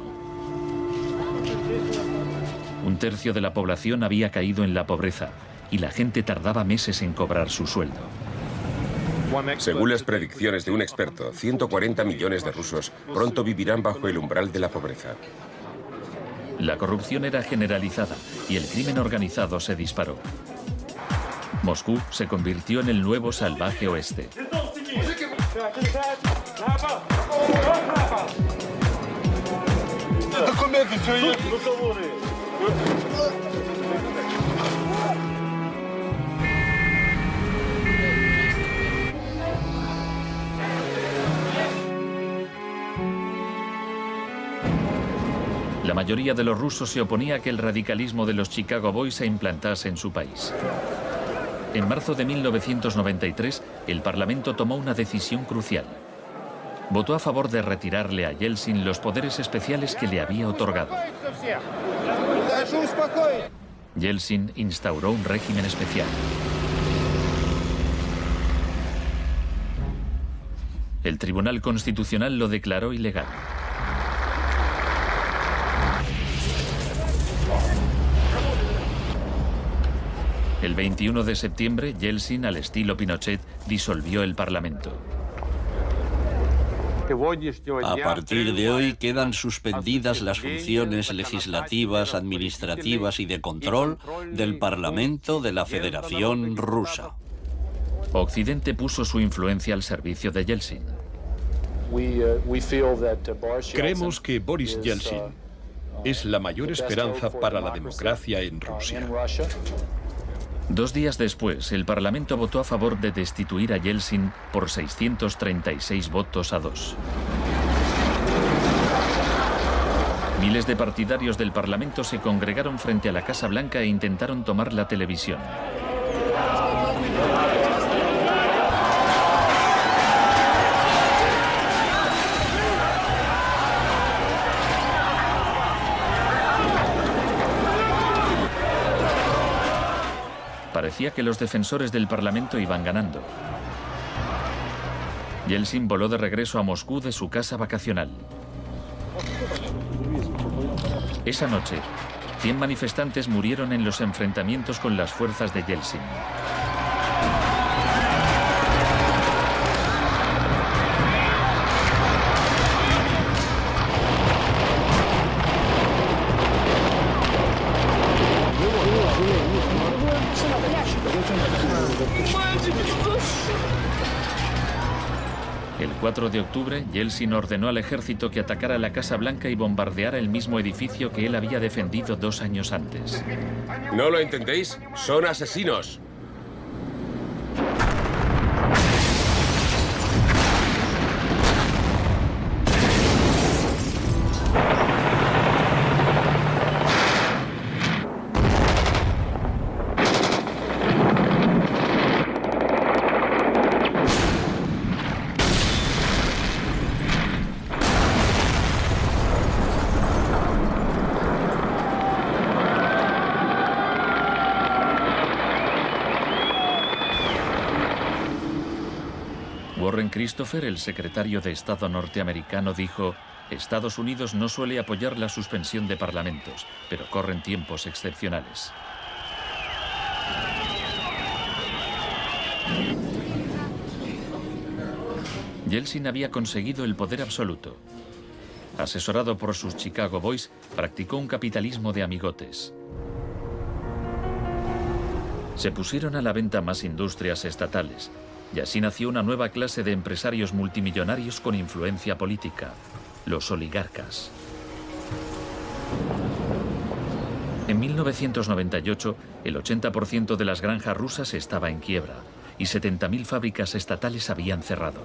B: Un tercio de la población había caído en la pobreza y la gente tardaba meses en cobrar su sueldo.
F: Según las predicciones de un experto, 140 millones de rusos pronto vivirán bajo el umbral de la pobreza.
B: La corrupción era generalizada y el crimen organizado se disparó. Moscú se convirtió en el nuevo salvaje oeste. La mayoría de los rusos se oponía a que el radicalismo de los Chicago Boys se implantase en su país. En marzo de 1993, el Parlamento tomó una decisión crucial. Votó a favor de retirarle a Yeltsin los poderes especiales que le había otorgado. Yeltsin instauró un régimen especial. El Tribunal Constitucional lo declaró ilegal. El 21 de septiembre, Yeltsin, al estilo Pinochet, disolvió el Parlamento.
C: A partir de hoy quedan suspendidas las funciones legislativas, administrativas y de control del Parlamento de la Federación Rusa.
B: Occidente puso su influencia al servicio de Yeltsin.
G: Creemos que Boris Yeltsin es la mayor esperanza para la democracia en Rusia.
B: 2 días después, el Parlamento votó a favor de destituir a Yeltsin por 636 votos a 2. Miles de partidarios del Parlamento se congregaron frente a la Casa Blanca e intentaron tomar la televisión. Parecía que los defensores del Parlamento iban ganando. Yeltsin voló de regreso a Moscú de su casa vacacional. Esa noche, 100 manifestantes murieron en los enfrentamientos con las fuerzas de Yeltsin. El 4 de octubre, Yeltsin ordenó al ejército que atacara la Casa Blanca y bombardeara el mismo edificio que él había defendido 2 años antes.
F: ¿No lo entendéis? ¡Son asesinos!
B: Warren Christopher, el secretario de Estado norteamericano, dijo: Estados Unidos no suele apoyar la suspensión de parlamentos, pero corren tiempos excepcionales. Yeltsin había conseguido el poder absoluto. Asesorado por sus Chicago Boys, practicó un capitalismo de amigotes. Se pusieron a la venta más industrias estatales, y así nació una nueva clase de empresarios multimillonarios con influencia política, los oligarcas. En 1998, el 80% de las granjas rusas estaba en quiebra y 70.000 fábricas estatales habían cerrado.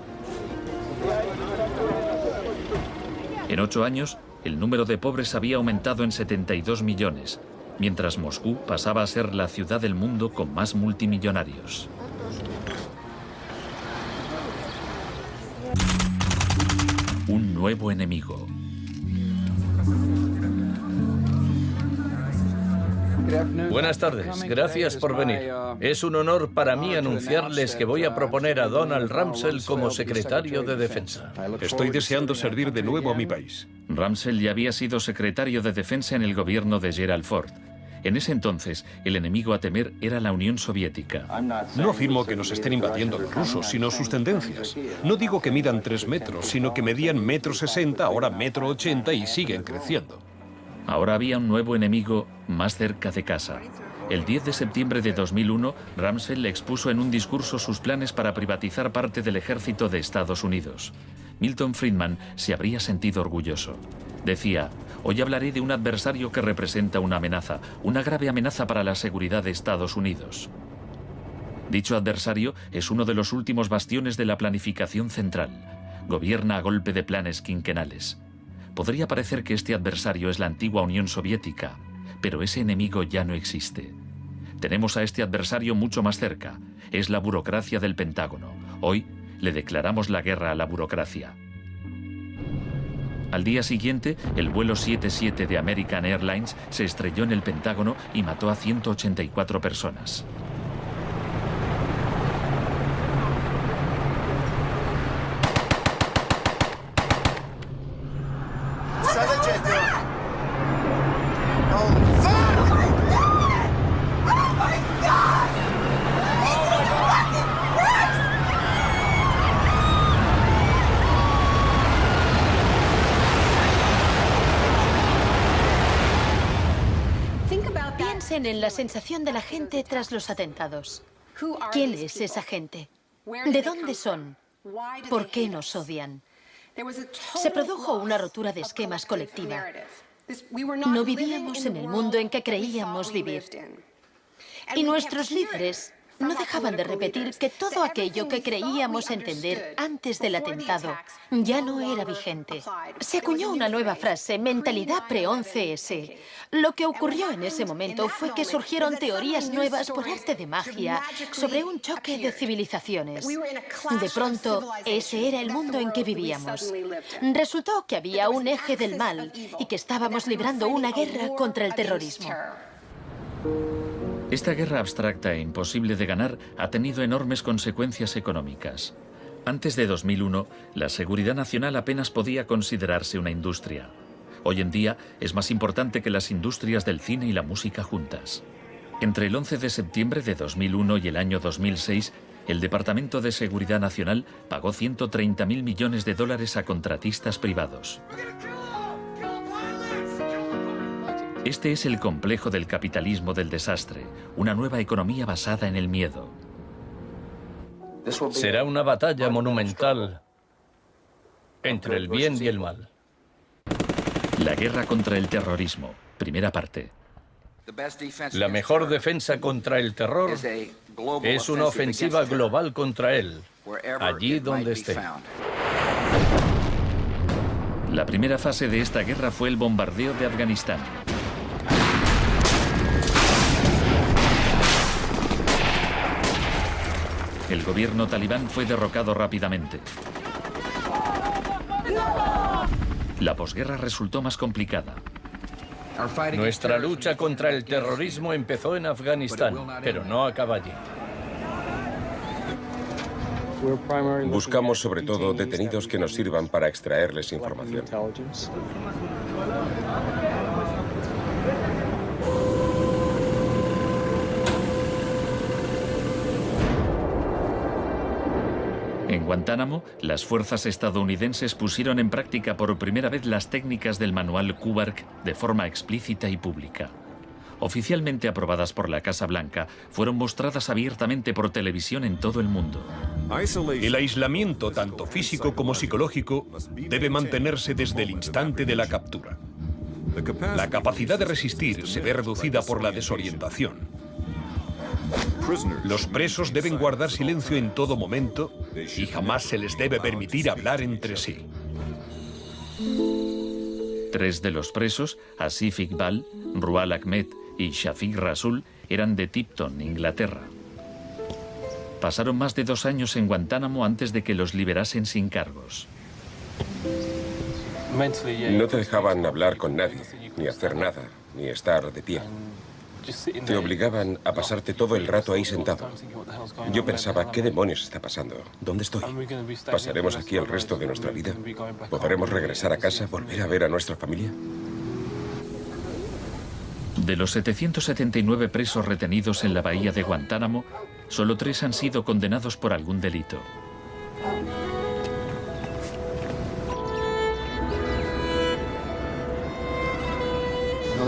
B: En 8 años, el número de pobres había aumentado en 72 millones, mientras Moscú pasaba a ser la ciudad del mundo con más multimillonarios. Un nuevo enemigo.
D: Buenas tardes, gracias por venir. Es un honor para mí anunciarles que voy a proponer a Donald Rumsfeld como secretario de Defensa.
G: Estoy deseando servir de nuevo a mi país.
B: Rumsfeld ya había sido secretario de Defensa en el gobierno de Gerald Ford. En ese entonces, el enemigo a temer era la Unión Soviética.
G: No afirmo que nos estén invadiendo los rusos, sino sus tendencias. No digo que midan 3 metros, sino que medían 1,60 m, ahora 1,80 m y siguen creciendo.
B: Ahora había un nuevo enemigo más cerca de casa. El 10 de septiembre de 2001, Rumsfeld expuso en un discurso sus planes para privatizar parte del ejército de Estados Unidos. Milton Friedman se habría sentido orgulloso. Decía: hoy hablaré de un adversario que representa una amenaza, una grave amenaza para la seguridad de Estados Unidos. Dicho adversario es uno de los últimos bastiones de la planificación central. Gobierna a golpe de planes quinquenales. Podría parecer que este adversario es la antigua Unión Soviética, pero ese enemigo ya no existe. Tenemos a este adversario mucho más cerca. Es la burocracia del Pentágono. Hoy le declaramos la guerra a la burocracia. Al día siguiente, el vuelo 77 de American Airlines se estrelló en el Pentágono y mató a 184 personas.
A: En la sensación de la gente tras los atentados. ¿Quién es esa gente? ¿De dónde son? ¿Por qué nos odian? Se produjo una rotura de esquemas colectiva. No vivíamos en el mundo en que creíamos vivir. Y nuestros líderes no dejaban de repetir que todo aquello que creíamos entender antes del atentado ya no era vigente. Se acuñó una nueva frase, mentalidad pre-11S. Lo que ocurrió en ese momento fue que surgieron teorías nuevas por arte de magia sobre un choque de civilizaciones. De pronto, ese era el mundo en que vivíamos. Resultó que había un eje del mal y que estábamos librando una guerra contra el terrorismo.
B: Esta guerra abstracta e imposible de ganar ha tenido enormes consecuencias económicas. Antes de 2001, la seguridad nacional apenas podía considerarse una industria. Hoy en día es más importante que las industrias del cine y la música juntas. Entre el 11 de septiembre de 2001 y el año 2006, el Departamento de Seguridad Nacional pagó $130.000 millones a contratistas privados. Este es el complejo del capitalismo del desastre, una nueva economía basada en el miedo.
D: Será una batalla monumental entre el bien y el mal.
B: La guerra contra el terrorismo, primera parte.
D: La mejor defensa contra el terror es una ofensiva global contra él, allí donde esté.
B: La primera fase de esta guerra fue el bombardeo de Afganistán. El gobierno talibán fue derrocado rápidamente. La posguerra resultó más complicada.
D: Nuestra lucha contra el terrorismo empezó en Afganistán, pero no acaba allí.
F: Buscamos sobre todo detenidos que nos sirvan para extraerles información.
B: En Guantánamo, las fuerzas estadounidenses pusieron en práctica por primera vez las técnicas del manual Kubark de forma explícita y pública. Oficialmente aprobadas por la Casa Blanca, fueron mostradas abiertamente por televisión en todo el mundo.
G: El aislamiento, tanto físico como psicológico, debe mantenerse desde el instante de la captura. La capacidad de resistir se ve reducida por la desorientación. Los presos deben guardar silencio en todo momento y jamás se les debe permitir hablar entre sí.
B: 3 de los presos, Asif Iqbal, Rual Ahmed y Shafiq Rasul, eran de Tipton, Inglaterra. Pasaron más de 2 años en Guantánamo antes de que los liberasen sin cargos.
F: No te dejaban hablar con nadie, ni hacer nada, ni estar de pie. Te obligaban a pasarte todo el rato ahí sentado. Yo pensaba, ¿qué demonios está pasando? ¿Dónde estoy? ¿Pasaremos aquí el resto de nuestra vida? ¿Podremos regresar a casa, volver a ver a nuestra familia?
B: De los 779 presos retenidos en la bahía de Guantánamo, solo 3 han sido condenados por algún delito.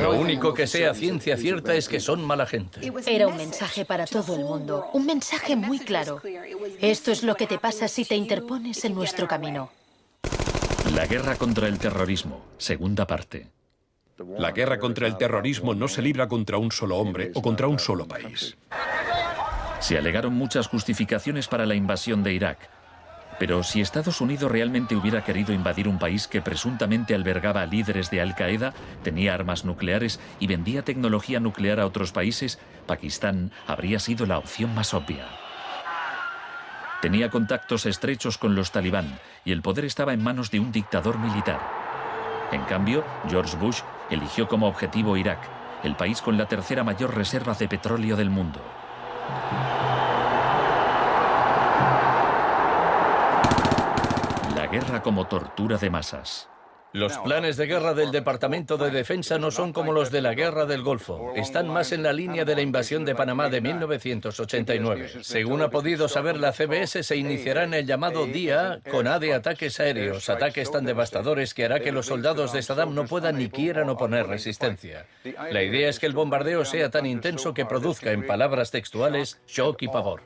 D: Lo único que sé a ciencia cierta es que son mala gente.
A: Era un mensaje para todo el mundo, un mensaje muy claro. Esto es lo que te pasa si te interpones en nuestro camino.
B: La guerra contra el terrorismo, segunda parte.
G: La guerra contra el terrorismo no se libra contra un solo hombre o contra un solo país.
B: Se alegaron muchas justificaciones para la invasión de Irak. Pero si Estados Unidos realmente hubiera querido invadir un país que presuntamente albergaba a líderes de Al-Qaeda, tenía armas nucleares y vendía tecnología nuclear a otros países, Pakistán habría sido la opción más obvia. Tenía contactos estrechos con los talibán y el poder estaba en manos de un dictador militar. En cambio, George Bush eligió como objetivo Irak, el país con la tercera mayor reserva de petróleo del mundo. La guerra como tortura de masas.
D: Los planes de guerra del Departamento de Defensa no son como los de la Guerra del Golfo. Están más en la línea de la invasión de Panamá de 1989. Según ha podido saber la CBS, se iniciará en el llamado Día con A de ataques aéreos, ataques tan devastadores que hará que los soldados de Saddam no puedan ni quieran oponer resistencia. La idea es que el bombardeo sea tan intenso que produzca, en palabras textuales, shock y pavor.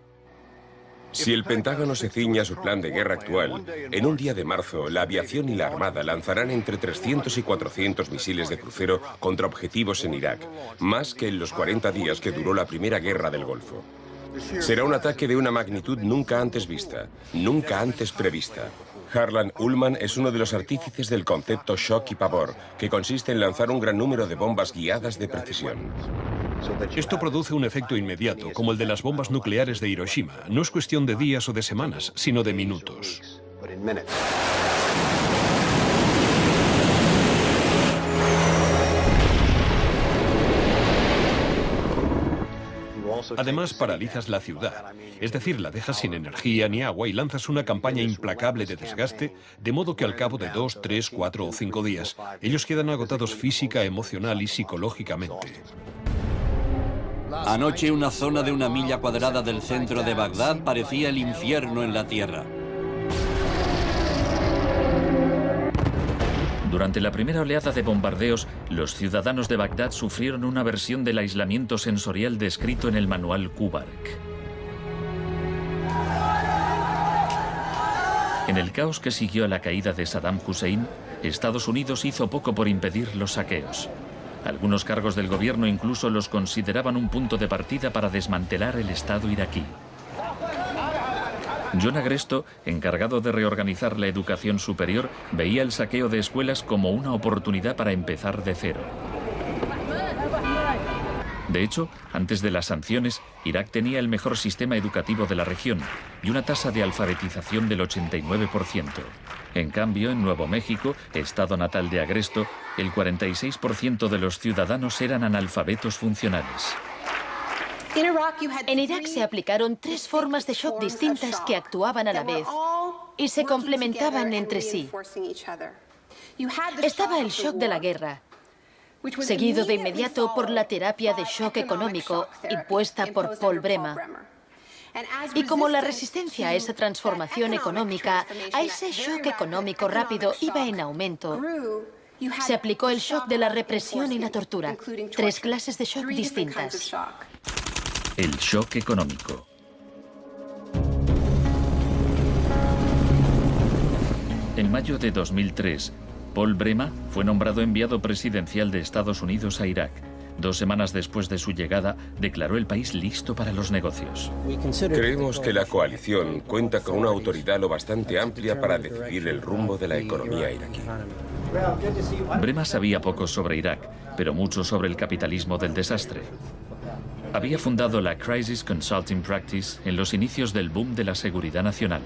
F: Si el Pentágono se ciña a su plan de guerra actual, en un día de marzo, la aviación y la armada lanzarán entre 300 y 400 misiles de crucero contra objetivos en Irak, más que en los 40 días que duró la primera guerra del Golfo. Será un ataque de una magnitud nunca antes vista, nunca antes prevista. Harlan Ullman es uno de los artífices del concepto shock y pavor, que consiste en lanzar un gran número de bombas guiadas de precisión.
G: Esto produce un efecto inmediato, como el de las bombas nucleares de Hiroshima. No es cuestión de días o de semanas, sino de minutos. Además, paralizas la ciudad, es decir, la dejas sin energía ni agua y lanzas una campaña implacable de desgaste, de modo que al cabo de 2, 3, 4 o 5 días, ellos quedan agotados física, emocional y psicológicamente.
C: Anoche una zona de 1 milla cuadrada del centro de Bagdad parecía el infierno en la tierra.
B: Durante la primera oleada de bombardeos, los ciudadanos de Bagdad sufrieron una versión del aislamiento sensorial descrito en el manual Kubark. En el caos que siguió a la caída de Saddam Hussein, Estados Unidos hizo poco por impedir los saqueos. Algunos cargos del gobierno incluso los consideraban un punto de partida para desmantelar el Estado iraquí. John Agresto, encargado de reorganizar la educación superior, veía el saqueo de escuelas como una oportunidad para empezar de cero. De hecho, antes de las sanciones, Irak tenía el mejor sistema educativo de la región y una tasa de alfabetización del 89%. En cambio, en Nuevo México, estado natal de Agresto, el 46% de los ciudadanos eran analfabetos funcionales.
A: En Irak se aplicaron 3 formas de shock distintas que actuaban a la vez y se complementaban entre sí. Estaba el shock de la guerra, seguido de inmediato por la terapia de shock económico impuesta por Paul Bremer. Y como la resistencia a esa transformación económica, a ese shock económico rápido iba en aumento, se aplicó el shock de la represión y la tortura. 3 clases de shock distintas.
B: El shock económico. En mayo de 2003, Paul Bremer fue nombrado enviado presidencial de Estados Unidos a Irak. 2 semanas después de su llegada, declaró el país listo para los negocios.
F: Creemos que la coalición cuenta con una autoridad lo bastante amplia para decidir el rumbo de la economía iraquí.
B: Bremer sabía poco sobre Irak, pero mucho sobre el capitalismo del desastre. Había fundado la Crisis Consulting Practice en los inicios del boom de la seguridad nacional.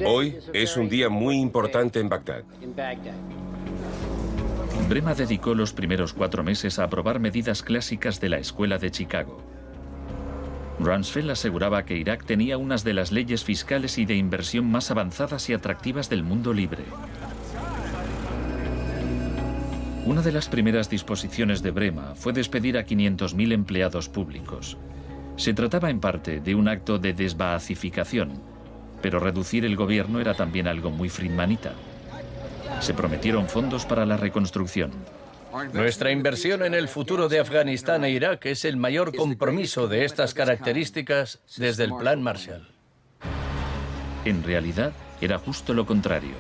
F: Hoy es un día muy importante en Bagdad.
B: Bremer dedicó los primeros 4 meses a aprobar medidas clásicas de la Escuela de Chicago. Rumsfeld aseguraba que Irak tenía unas de las leyes fiscales y de inversión más avanzadas y atractivas del mundo libre. Una de las primeras disposiciones de Bremer fue despedir a 500.000 empleados públicos. Se trataba en parte de un acto de desbaazificación, pero reducir el gobierno era también algo muy friedmanita. Se prometieron fondos para la reconstrucción.
D: Nuestra inversión en el futuro de Afganistán e Irak es el mayor compromiso de estas características desde el Plan Marshall.
B: En realidad, era justo lo contrario.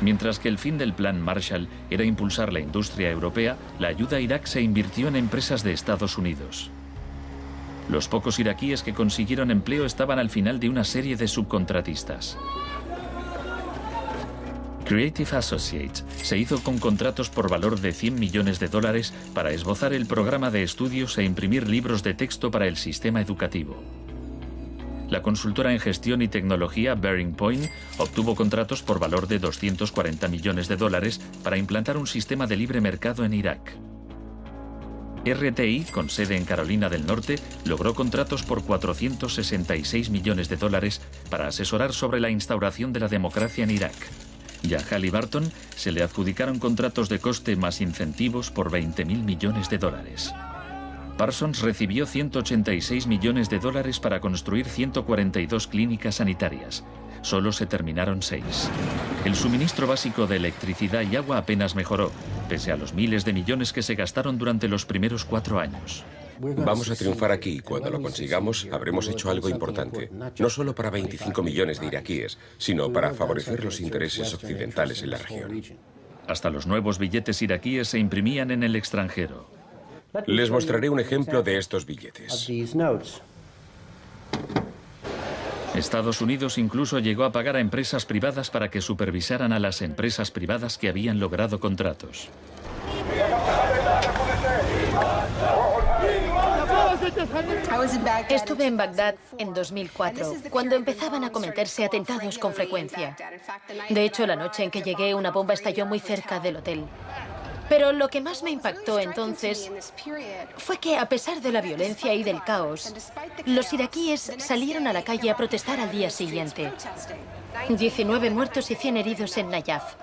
B: Mientras que el fin del Plan Marshall era impulsar la industria europea, la ayuda a Irak se invirtió en empresas de Estados Unidos. Los pocos iraquíes que consiguieron empleo estaban al final de una serie de subcontratistas. Creative Associates se hizo con contratos por valor de $100 millones para esbozar el programa de estudios e imprimir libros de texto para el sistema educativo. La consultora en gestión y tecnología Bearing Point obtuvo contratos por valor de $240 millones para implantar un sistema de libre mercado en Irak. RTI, con sede en Carolina del Norte, logró contratos por $466 millones para asesorar sobre la instauración de la democracia en Irak. Y a Halliburton se le adjudicaron contratos de coste más incentivos por $20.000 millones. Parsons recibió $186 millones para construir 142 clínicas sanitarias. Solo se terminaron 6. El suministro básico de electricidad y agua apenas mejoró, pese a los miles de millones que se gastaron durante los primeros 4 años.
F: Vamos a triunfar aquí y cuando lo consigamos habremos hecho algo importante, no solo para 25 millones de iraquíes, sino para favorecer los intereses occidentales en la región.
B: Hasta los nuevos billetes iraquíes se imprimían en el extranjero.
F: Les mostraré un ejemplo de estos billetes.
B: Estados Unidos incluso llegó a pagar a empresas privadas para que supervisaran a las empresas privadas que habían logrado contratos.
A: Estuve en Bagdad en 2004, cuando empezaban a cometerse atentados con frecuencia. De hecho, la noche en que llegué, una bomba estalló muy cerca del hotel. Pero lo que más me impactó entonces fue que, a pesar de la violencia y del caos, los iraquíes salieron a la calle a protestar al día siguiente. 19 muertos y 100 heridos en Nayaf.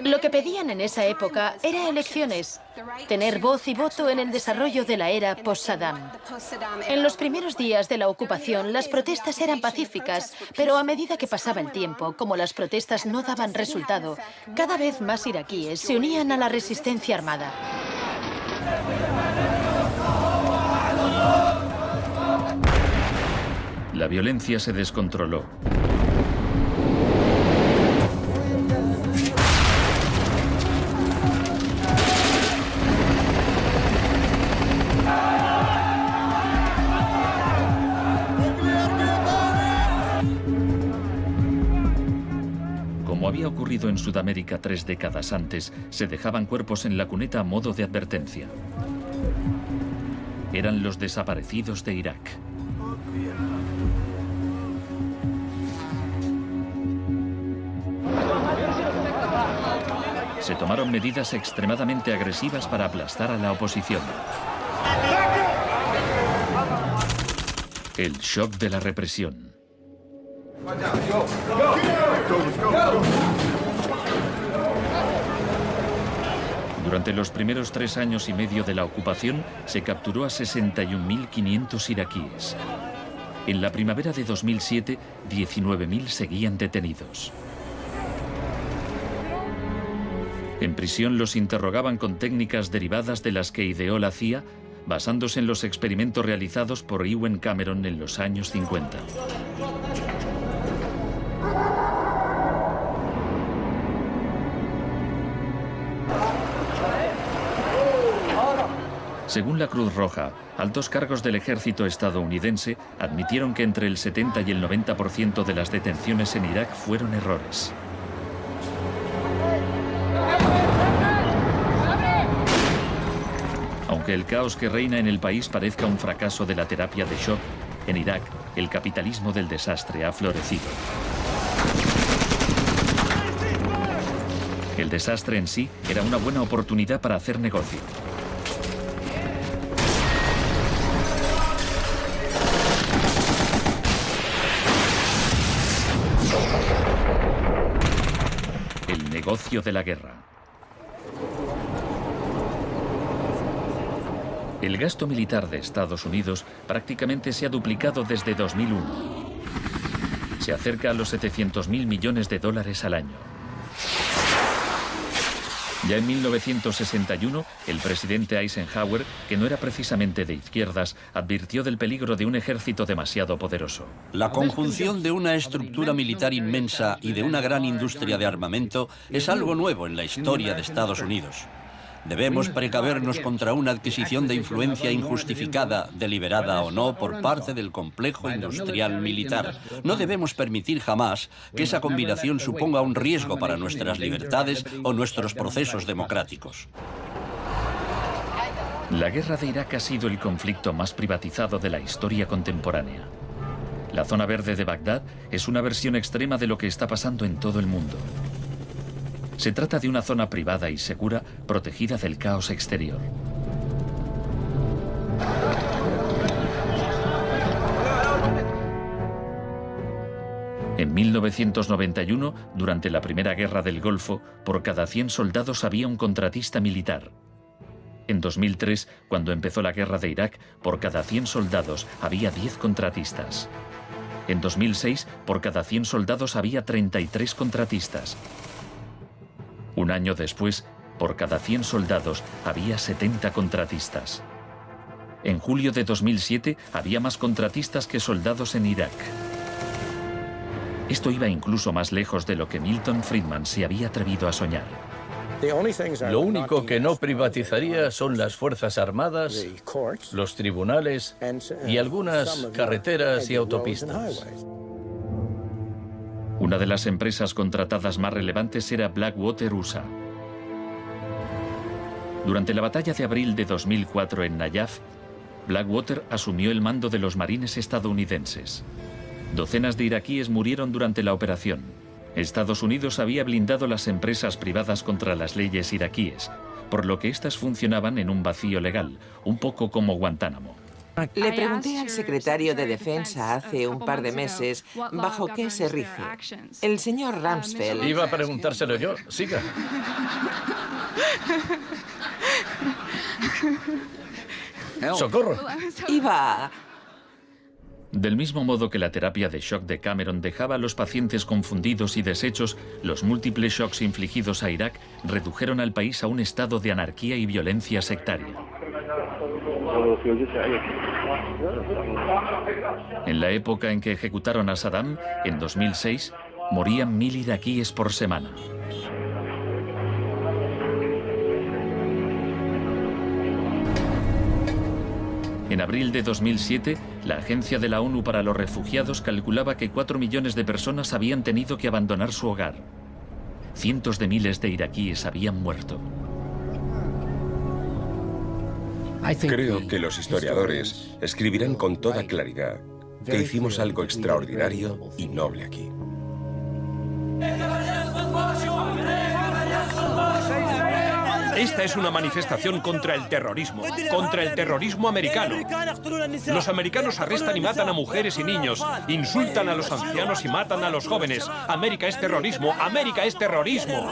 A: Lo que pedían en esa época era elecciones, tener voz y voto en el desarrollo de la era post-Saddam. En los primeros días de la ocupación, las protestas eran pacíficas, pero a medida que pasaba el tiempo, como las protestas no daban resultado, cada vez más iraquíes se unían a la resistencia armada.
B: La violencia se descontroló. Como había ocurrido en Sudamérica 3 décadas antes, se dejaban cuerpos en la cuneta a modo de advertencia. Eran los desaparecidos de Irak. Se tomaron medidas extremadamente agresivas para aplastar a la oposición. El shock de la represión. Durante los primeros 3 años y medio de la ocupación, se capturó a 61.500 iraquíes. En la primavera de 2007, 19.000 seguían detenidos. En prisión los interrogaban con técnicas derivadas de las que ideó la CIA, basándose en los experimentos realizados por Ewen Cameron en los años 50. Según la Cruz Roja, altos cargos del ejército estadounidense admitieron que entre el 70 y el 90% de las detenciones en Irak fueron errores. Aunque el caos que reina en el país parezca un fracaso de la terapia de shock, en Irak el capitalismo del desastre ha florecido. El desastre en sí era una buena oportunidad para hacer negocio. El negocio de la guerra. El gasto militar de Estados Unidos prácticamente se ha duplicado desde 2001. Se acerca a los 700.000 millones de dólares al año. Ya en 1961, el presidente Eisenhower, que no era precisamente de izquierdas, advirtió del peligro de un ejército demasiado poderoso.
C: La conjunción de una estructura militar inmensa y de una gran industria de armamento es algo nuevo en la historia de Estados Unidos. Debemos precavernos contra una adquisición de influencia injustificada, deliberada o no, por parte del complejo industrial militar. No debemos permitir jamás que esa combinación suponga un riesgo para nuestras libertades o nuestros procesos democráticos.
B: La guerra de Irak ha sido el conflicto más privatizado de la historia contemporánea. La zona verde de Bagdad es una versión extrema de lo que está pasando en todo el mundo. Se trata de una zona privada y segura, protegida del caos exterior. En 1991, durante la Primera Guerra del Golfo, por cada 100 soldados había un contratista militar. En 2003, cuando empezó la guerra de Irak, por cada 100 soldados había 10 contratistas. En 2006, por cada 100 soldados había 33 contratistas. Un año después, por cada 100 soldados había 70 contratistas. En julio de 2007 había más contratistas que soldados en Irak. Esto iba incluso más lejos de lo que Milton Friedman se había atrevido a soñar.
D: Lo único que no privatizaría son las Fuerzas Armadas, los tribunales y algunas carreteras y autopistas.
B: Una de las empresas contratadas más relevantes era Blackwater USA. Durante la batalla de abril de 2004 en Nayaf, Blackwater asumió el mando de los marines estadounidenses. Docenas de iraquíes murieron durante la operación. Estados Unidos había blindado las empresas privadas contra las leyes iraquíes, por lo que éstas funcionaban en un vacío legal, un poco como Guantánamo.
E: Le pregunté al secretario de Defensa hace un par de meses bajo qué se rige. El señor Rumsfeld...
D: Iba a preguntárselo yo. Siga. ¡Socorro!
E: Iba...
B: Del mismo modo que la terapia de shock de Cameron dejaba a los pacientes confundidos y deshechos, los múltiples shocks infligidos a Irak redujeron al país a un estado de anarquía y violencia sectaria. En la época en que ejecutaron a Saddam, en 2006, morían 1000 iraquíes por semana. En abril de 2007, la Agencia de la ONU para los Refugiados calculaba que 4 millones de personas habían tenido que abandonar su hogar. Cientos de miles de iraquíes habían muerto.
F: Creo que los historiadores escribirán con toda claridad que hicimos algo extraordinario y noble aquí.
G: Esta es una manifestación contra el terrorismo americano. Los americanos arrestan y matan a mujeres y niños, insultan a los ancianos y matan a los jóvenes. América es terrorismo, América es terrorismo.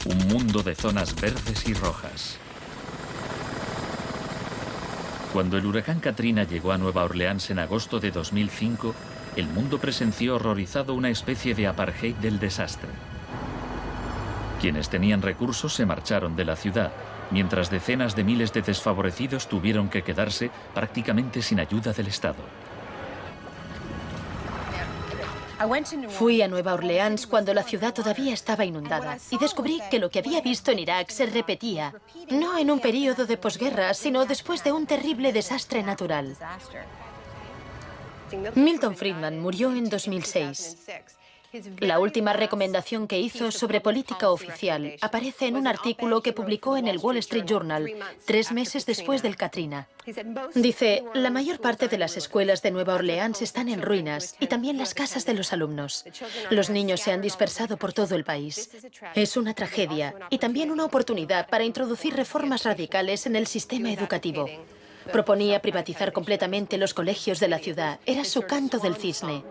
B: Un mundo de zonas verdes y rojas. Cuando el huracán Katrina llegó a Nueva Orleans en agosto de 2005, el mundo presenció horrorizado una especie de apartheid del desastre. Quienes tenían recursos se marcharon de la ciudad, mientras decenas de miles de desfavorecidos tuvieron que quedarse prácticamente sin ayuda del Estado.
A: Fui a Nueva Orleans cuando la ciudad todavía estaba inundada y descubrí que lo que había visto en Irak se repetía, no en un periodo de posguerra, sino después de un terrible desastre natural. Milton Friedman murió en 2006. La última recomendación que hizo sobre política oficial aparece en un artículo que publicó en el Wall Street Journal 3 meses después del Katrina. Dice, la mayor parte de las escuelas de Nueva Orleans están en ruinas y también las casas de los alumnos. Los niños se han dispersado por todo el país. Es una tragedia y también una oportunidad para introducir reformas radicales en el sistema educativo. Proponía privatizar completamente los colegios de la ciudad. Era su canto del cisne.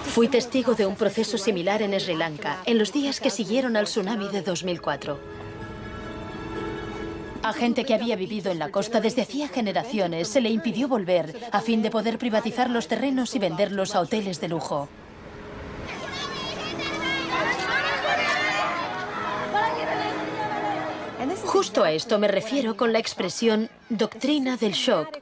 A: Fui testigo de un proceso similar en Sri Lanka, en los días que siguieron al tsunami de 2004. A gente que había vivido en la costa desde hacía generaciones se le impidió volver a fin de poder privatizar los terrenos y venderlos a hoteles de lujo. Justo a esto me refiero con la expresión doctrina del shock,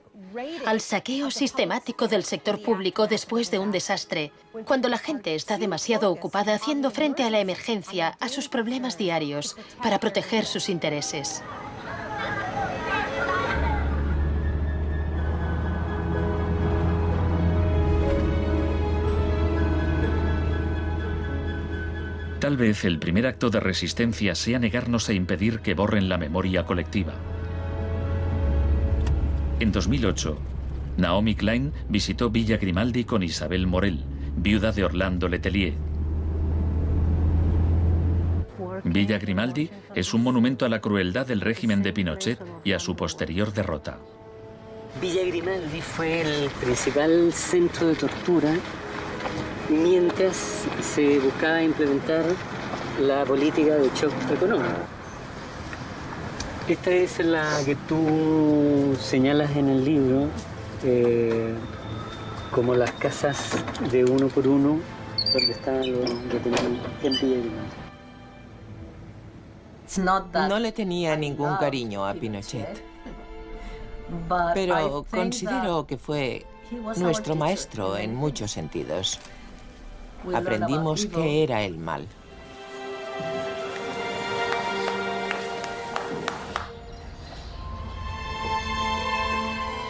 A: al saqueo sistemático del sector público después de un desastre, cuando la gente está demasiado ocupada haciendo frente a la emergencia, a sus problemas diarios, para proteger sus intereses.
B: Tal vez el primer acto de resistencia sea negarnos a impedir que borren la memoria colectiva. En 2008, Naomi Klein visitó Villa Grimaldi con Isabel Morel, viuda de Orlando Letelier. Villa Grimaldi es un monumento a la crueldad del régimen de Pinochet y a su posterior derrota.
P: Villa Grimaldi fue el principal centro de tortura mientras se buscaba implementar la política de shock económico. Esta es la que tú señalas en el libro como las casas de uno por uno donde estaban los detenidos en Villa Grimaldi.
E: No le tenía ningún cariño a Pinochet, pero considero que fue nuestro maestro en muchos sentidos. Aprendimos qué era el mal.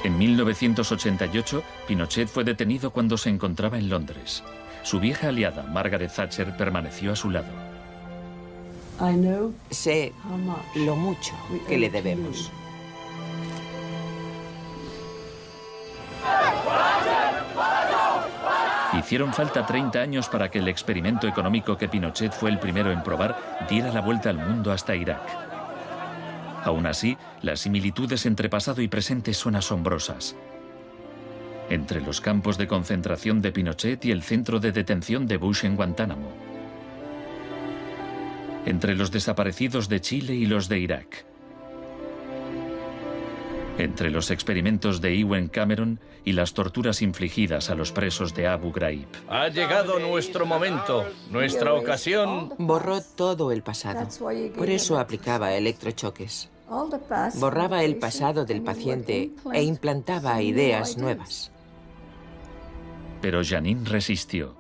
B: En 1988, Pinochet fue detenido cuando se encontraba en Londres. Su vieja aliada, Margaret Thatcher, permaneció a su lado.
E: Sé lo mucho que le debemos.
B: Hicieron falta 30 años para que el experimento económico que Pinochet fue el primero en probar diera la vuelta al mundo hasta Irak. Aún así, las similitudes entre pasado y presente son asombrosas. Entre los campos de concentración de Pinochet y el centro de detención de Bush en Guantánamo. entre los desaparecidos de Chile y los de Irak, entre los experimentos de Ewen Cameron y las torturas infligidas a los presos de Abu Ghraib.
D: Ha llegado nuestro momento, nuestra ocasión.
E: Borró todo el pasado. Por eso aplicaba electrochoques. Borraba el pasado del paciente e implantaba ideas nuevas.
B: Pero Janine resistió.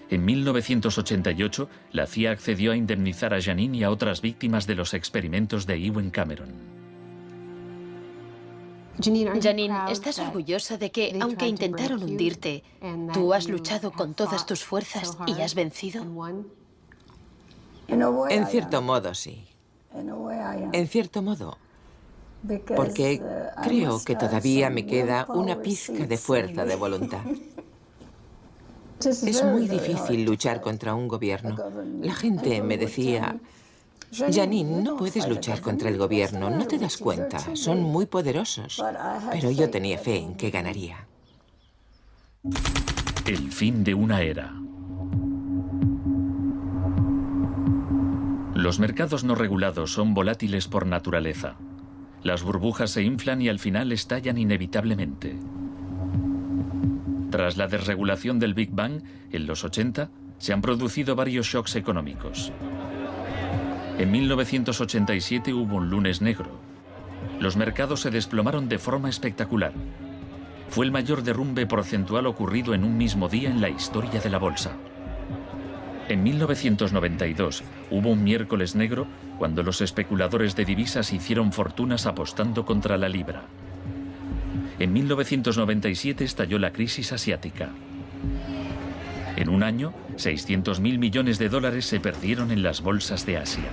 B: En 1988, la CIA accedió a indemnizar a Janine y a otras víctimas de los experimentos de Ewen Cameron.
A: Janine, ¿estás orgullosa de que, aunque intentaron hundirte, tú has luchado con todas tus fuerzas y has vencido?
E: En cierto modo, sí. En cierto modo. Porque creo que todavía me queda una pizca de fuerza de voluntad. Es muy difícil luchar contra un gobierno. La gente me decía: Janine, no puedes luchar contra el gobierno, no te das cuenta, son muy poderosos. Pero yo tenía fe en que ganaría.
B: El fin de una era. Los mercados no regulados son volátiles por naturaleza. Las burbujas se inflan y al final estallan inevitablemente. Tras la desregulación del Big Bang, en los 80, se han producido varios shocks económicos. En 1987 hubo un lunes negro. Los mercados se desplomaron de forma espectacular. Fue el mayor derrumbe porcentual ocurrido en un mismo día en la historia de la bolsa. En 1992 hubo un miércoles negro cuando los especuladores de divisas hicieron fortunas apostando contra la libra. En 1997 estalló la crisis asiática. En un año, 600.000 millones de dólares se perdieron en las bolsas de Asia.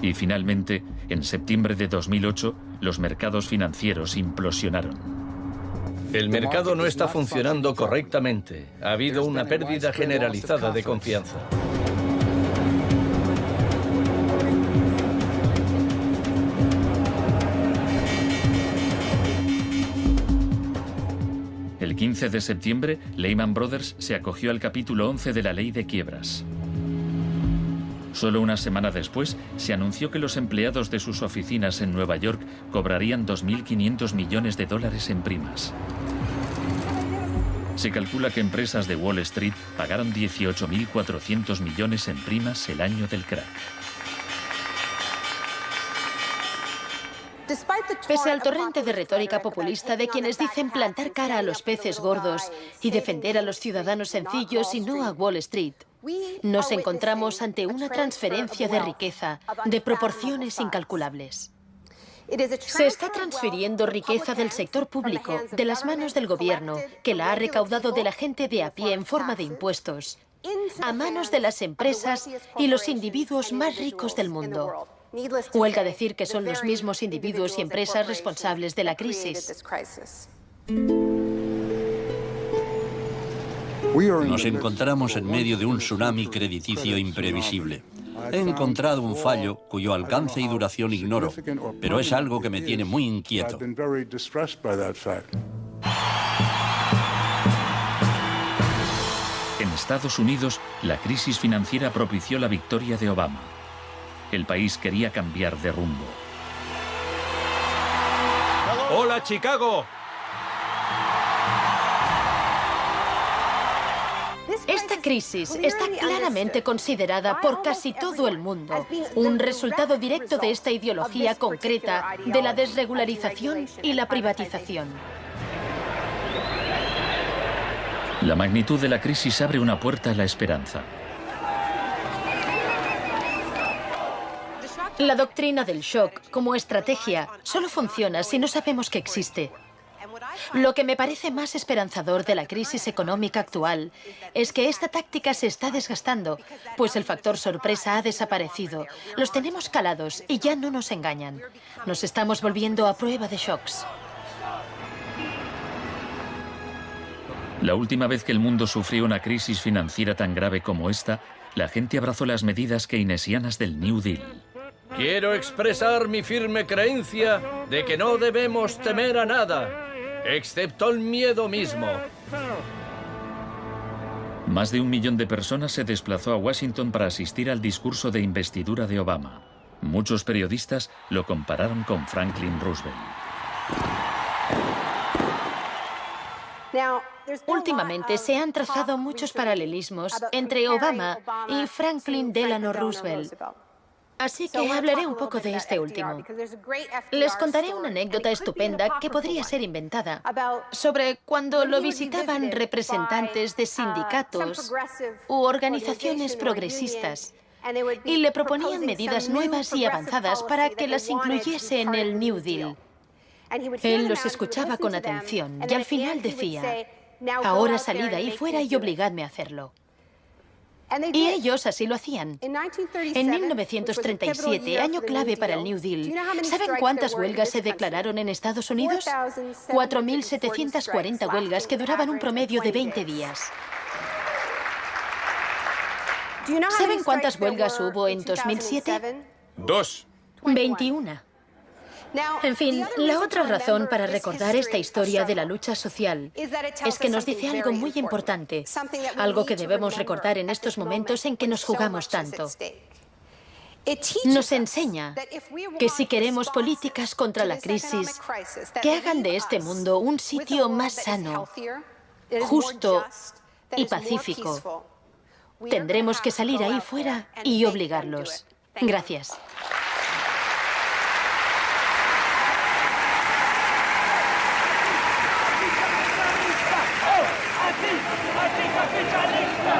B: Y finalmente, en septiembre de 2008, los mercados financieros implosionaron.
D: El mercado no está funcionando correctamente. Ha habido una pérdida generalizada de confianza.
B: El 15 de septiembre, Lehman Brothers se acogió al capítulo 11 de la Ley de Quiebras. Solo una semana después, se anunció que los empleados de sus oficinas en Nueva York cobrarían 2.500 millones de dólares en primas. Se calcula que empresas de Wall Street pagaron 18.400 millones en primas el año del crack.
A: Pese al torrente de retórica populista de quienes dicen plantar cara a los peces gordos y defender a los ciudadanos sencillos y no a Wall Street, nos encontramos ante una transferencia de riqueza de proporciones incalculables. Se está transfiriendo riqueza del sector público, de las manos del gobierno, que la ha recaudado de la gente de a pie en forma de impuestos, a manos de las empresas y los individuos más ricos del mundo. Huelga decir que son los mismos individuos y empresas responsables de la crisis.
C: Nos encontramos en medio de un tsunami crediticio imprevisible. He encontrado un fallo cuyo alcance y duración ignoro, pero es algo que me tiene muy inquieto.
B: En Estados Unidos, la crisis financiera propició la victoria de Obama. El país quería cambiar de rumbo.
D: ¡Hola, Chicago!
A: Esta crisis está claramente considerada por casi todo el mundo un resultado directo de esta ideología concreta de la desregularización y la privatización.
B: La magnitud de la crisis abre una puerta a la esperanza.
A: La doctrina del shock, como estrategia, solo funciona si no sabemos que existe. Lo que me parece más esperanzador de la crisis económica actual es que esta táctica se está desgastando, pues el factor sorpresa ha desaparecido. Los tenemos calados y ya no nos engañan. Nos estamos volviendo a prueba de shocks.
B: La última vez que el mundo sufrió una crisis financiera tan grave como esta, la gente abrazó las medidas keynesianas del New Deal.
D: Quiero expresar mi firme creencia de que no debemos temer a nada, excepto el miedo mismo.
B: Más de 1 millón de personas se desplazó a Washington para asistir al discurso de investidura de Obama. Muchos periodistas lo compararon con Franklin Roosevelt.
A: Últimamente se han trazado muchos paralelismos entre Obama y Franklin Delano Roosevelt. Así que hablaré un poco de este último. Les contaré una anécdota estupenda que podría ser inventada sobre cuando lo visitaban representantes de sindicatos u organizaciones progresistas y le proponían medidas nuevas y avanzadas para que las incluyese en el New Deal. Él los escuchaba con atención y al final decía: ahora salid ahí fuera y obligadme a hacerlo. Y ellos así lo hacían. En 1937, año clave para el New Deal, ¿saben cuántas huelgas se declararon en Estados Unidos? 4.740 huelgas que duraban un promedio de 20 días. ¿Saben cuántas huelgas hubo en 2007?
F: 2.
A: 21. En fin, la otra razón para recordar esta historia de la lucha social es que nos dice algo muy importante, algo que debemos recordar en estos momentos en que nos jugamos tanto. Nos enseña que si queremos políticas contra la crisis que hagan de este mundo un sitio más sano, justo y pacífico, tendremos que salir ahí fuera y obligarlos. Gracias.
L: ¡Aquí, capitalista!